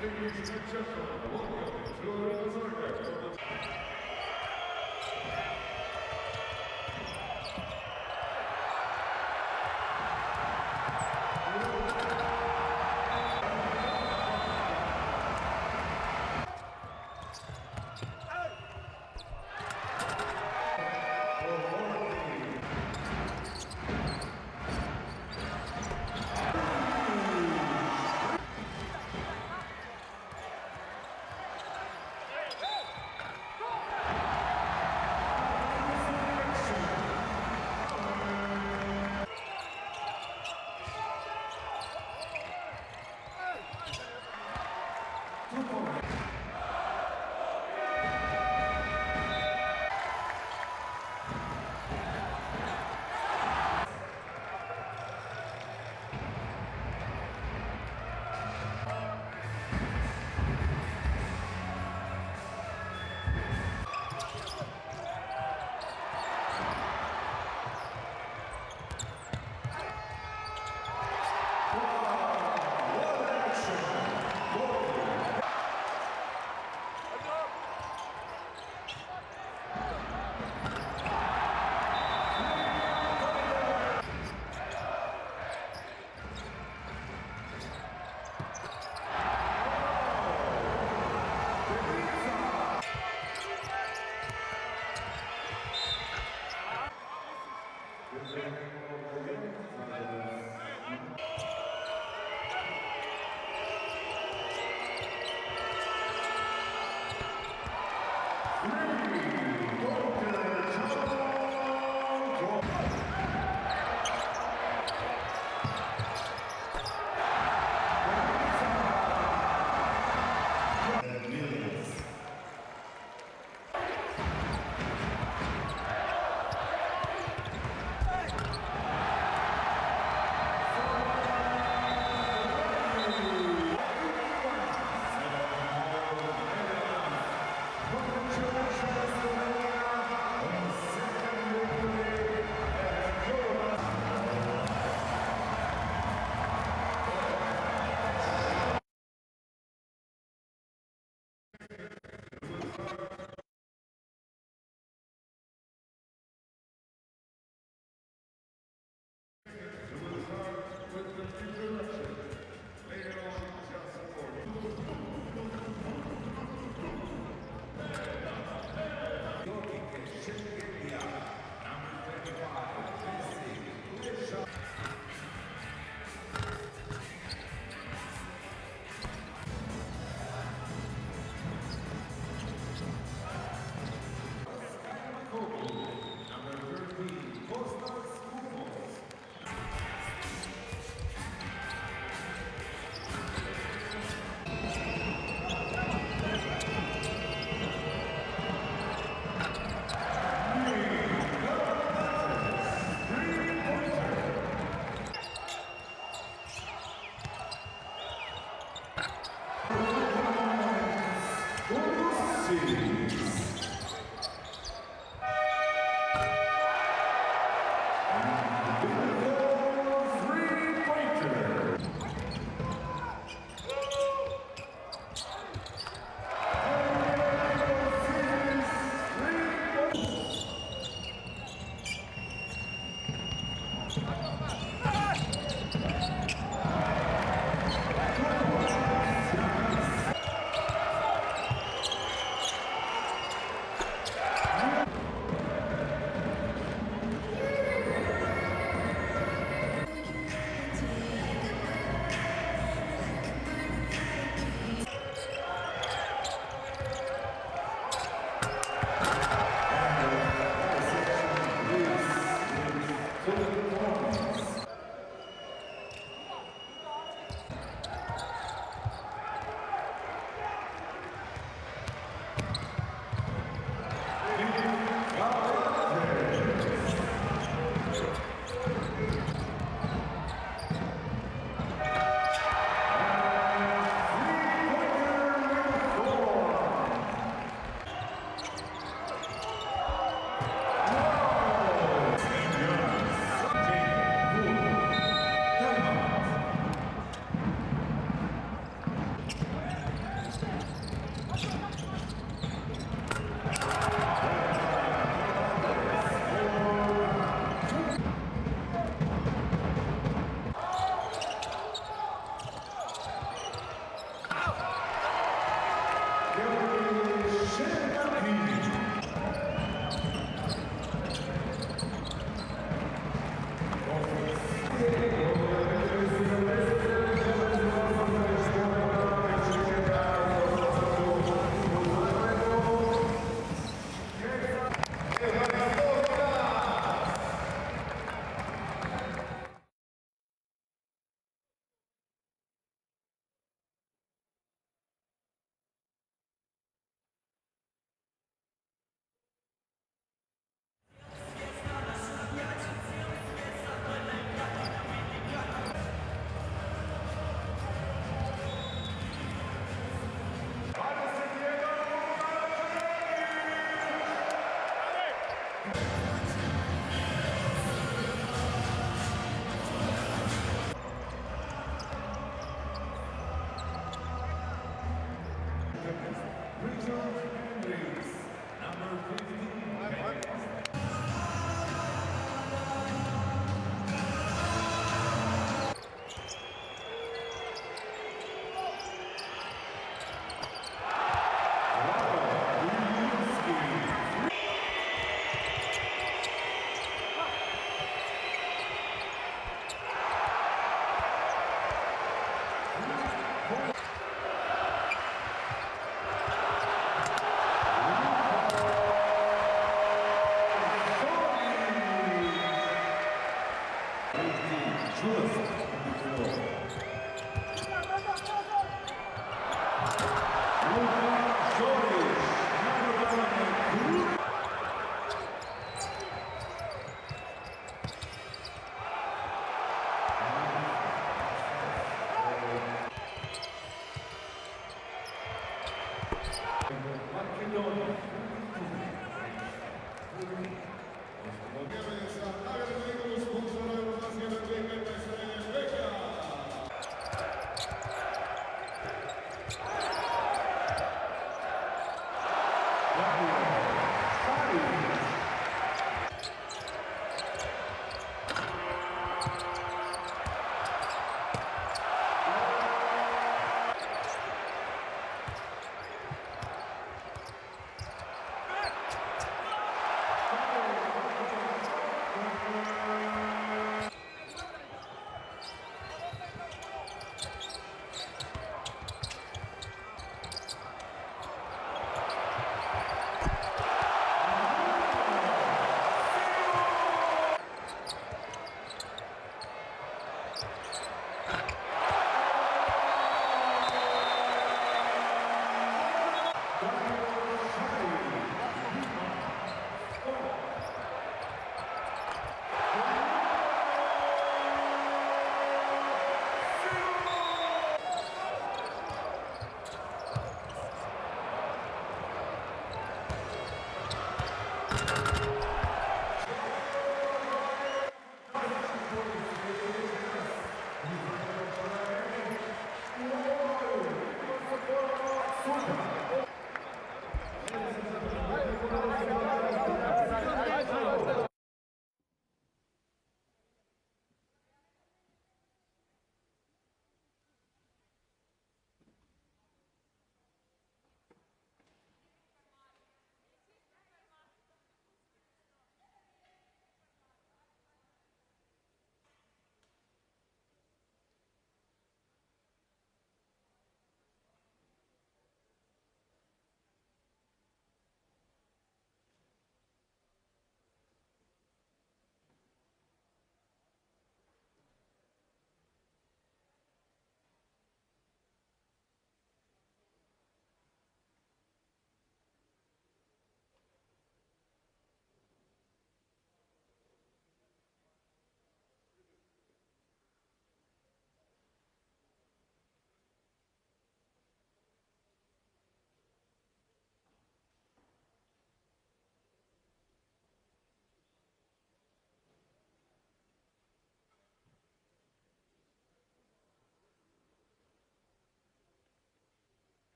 Ladies and gentlemen, welcome to Eurobasket.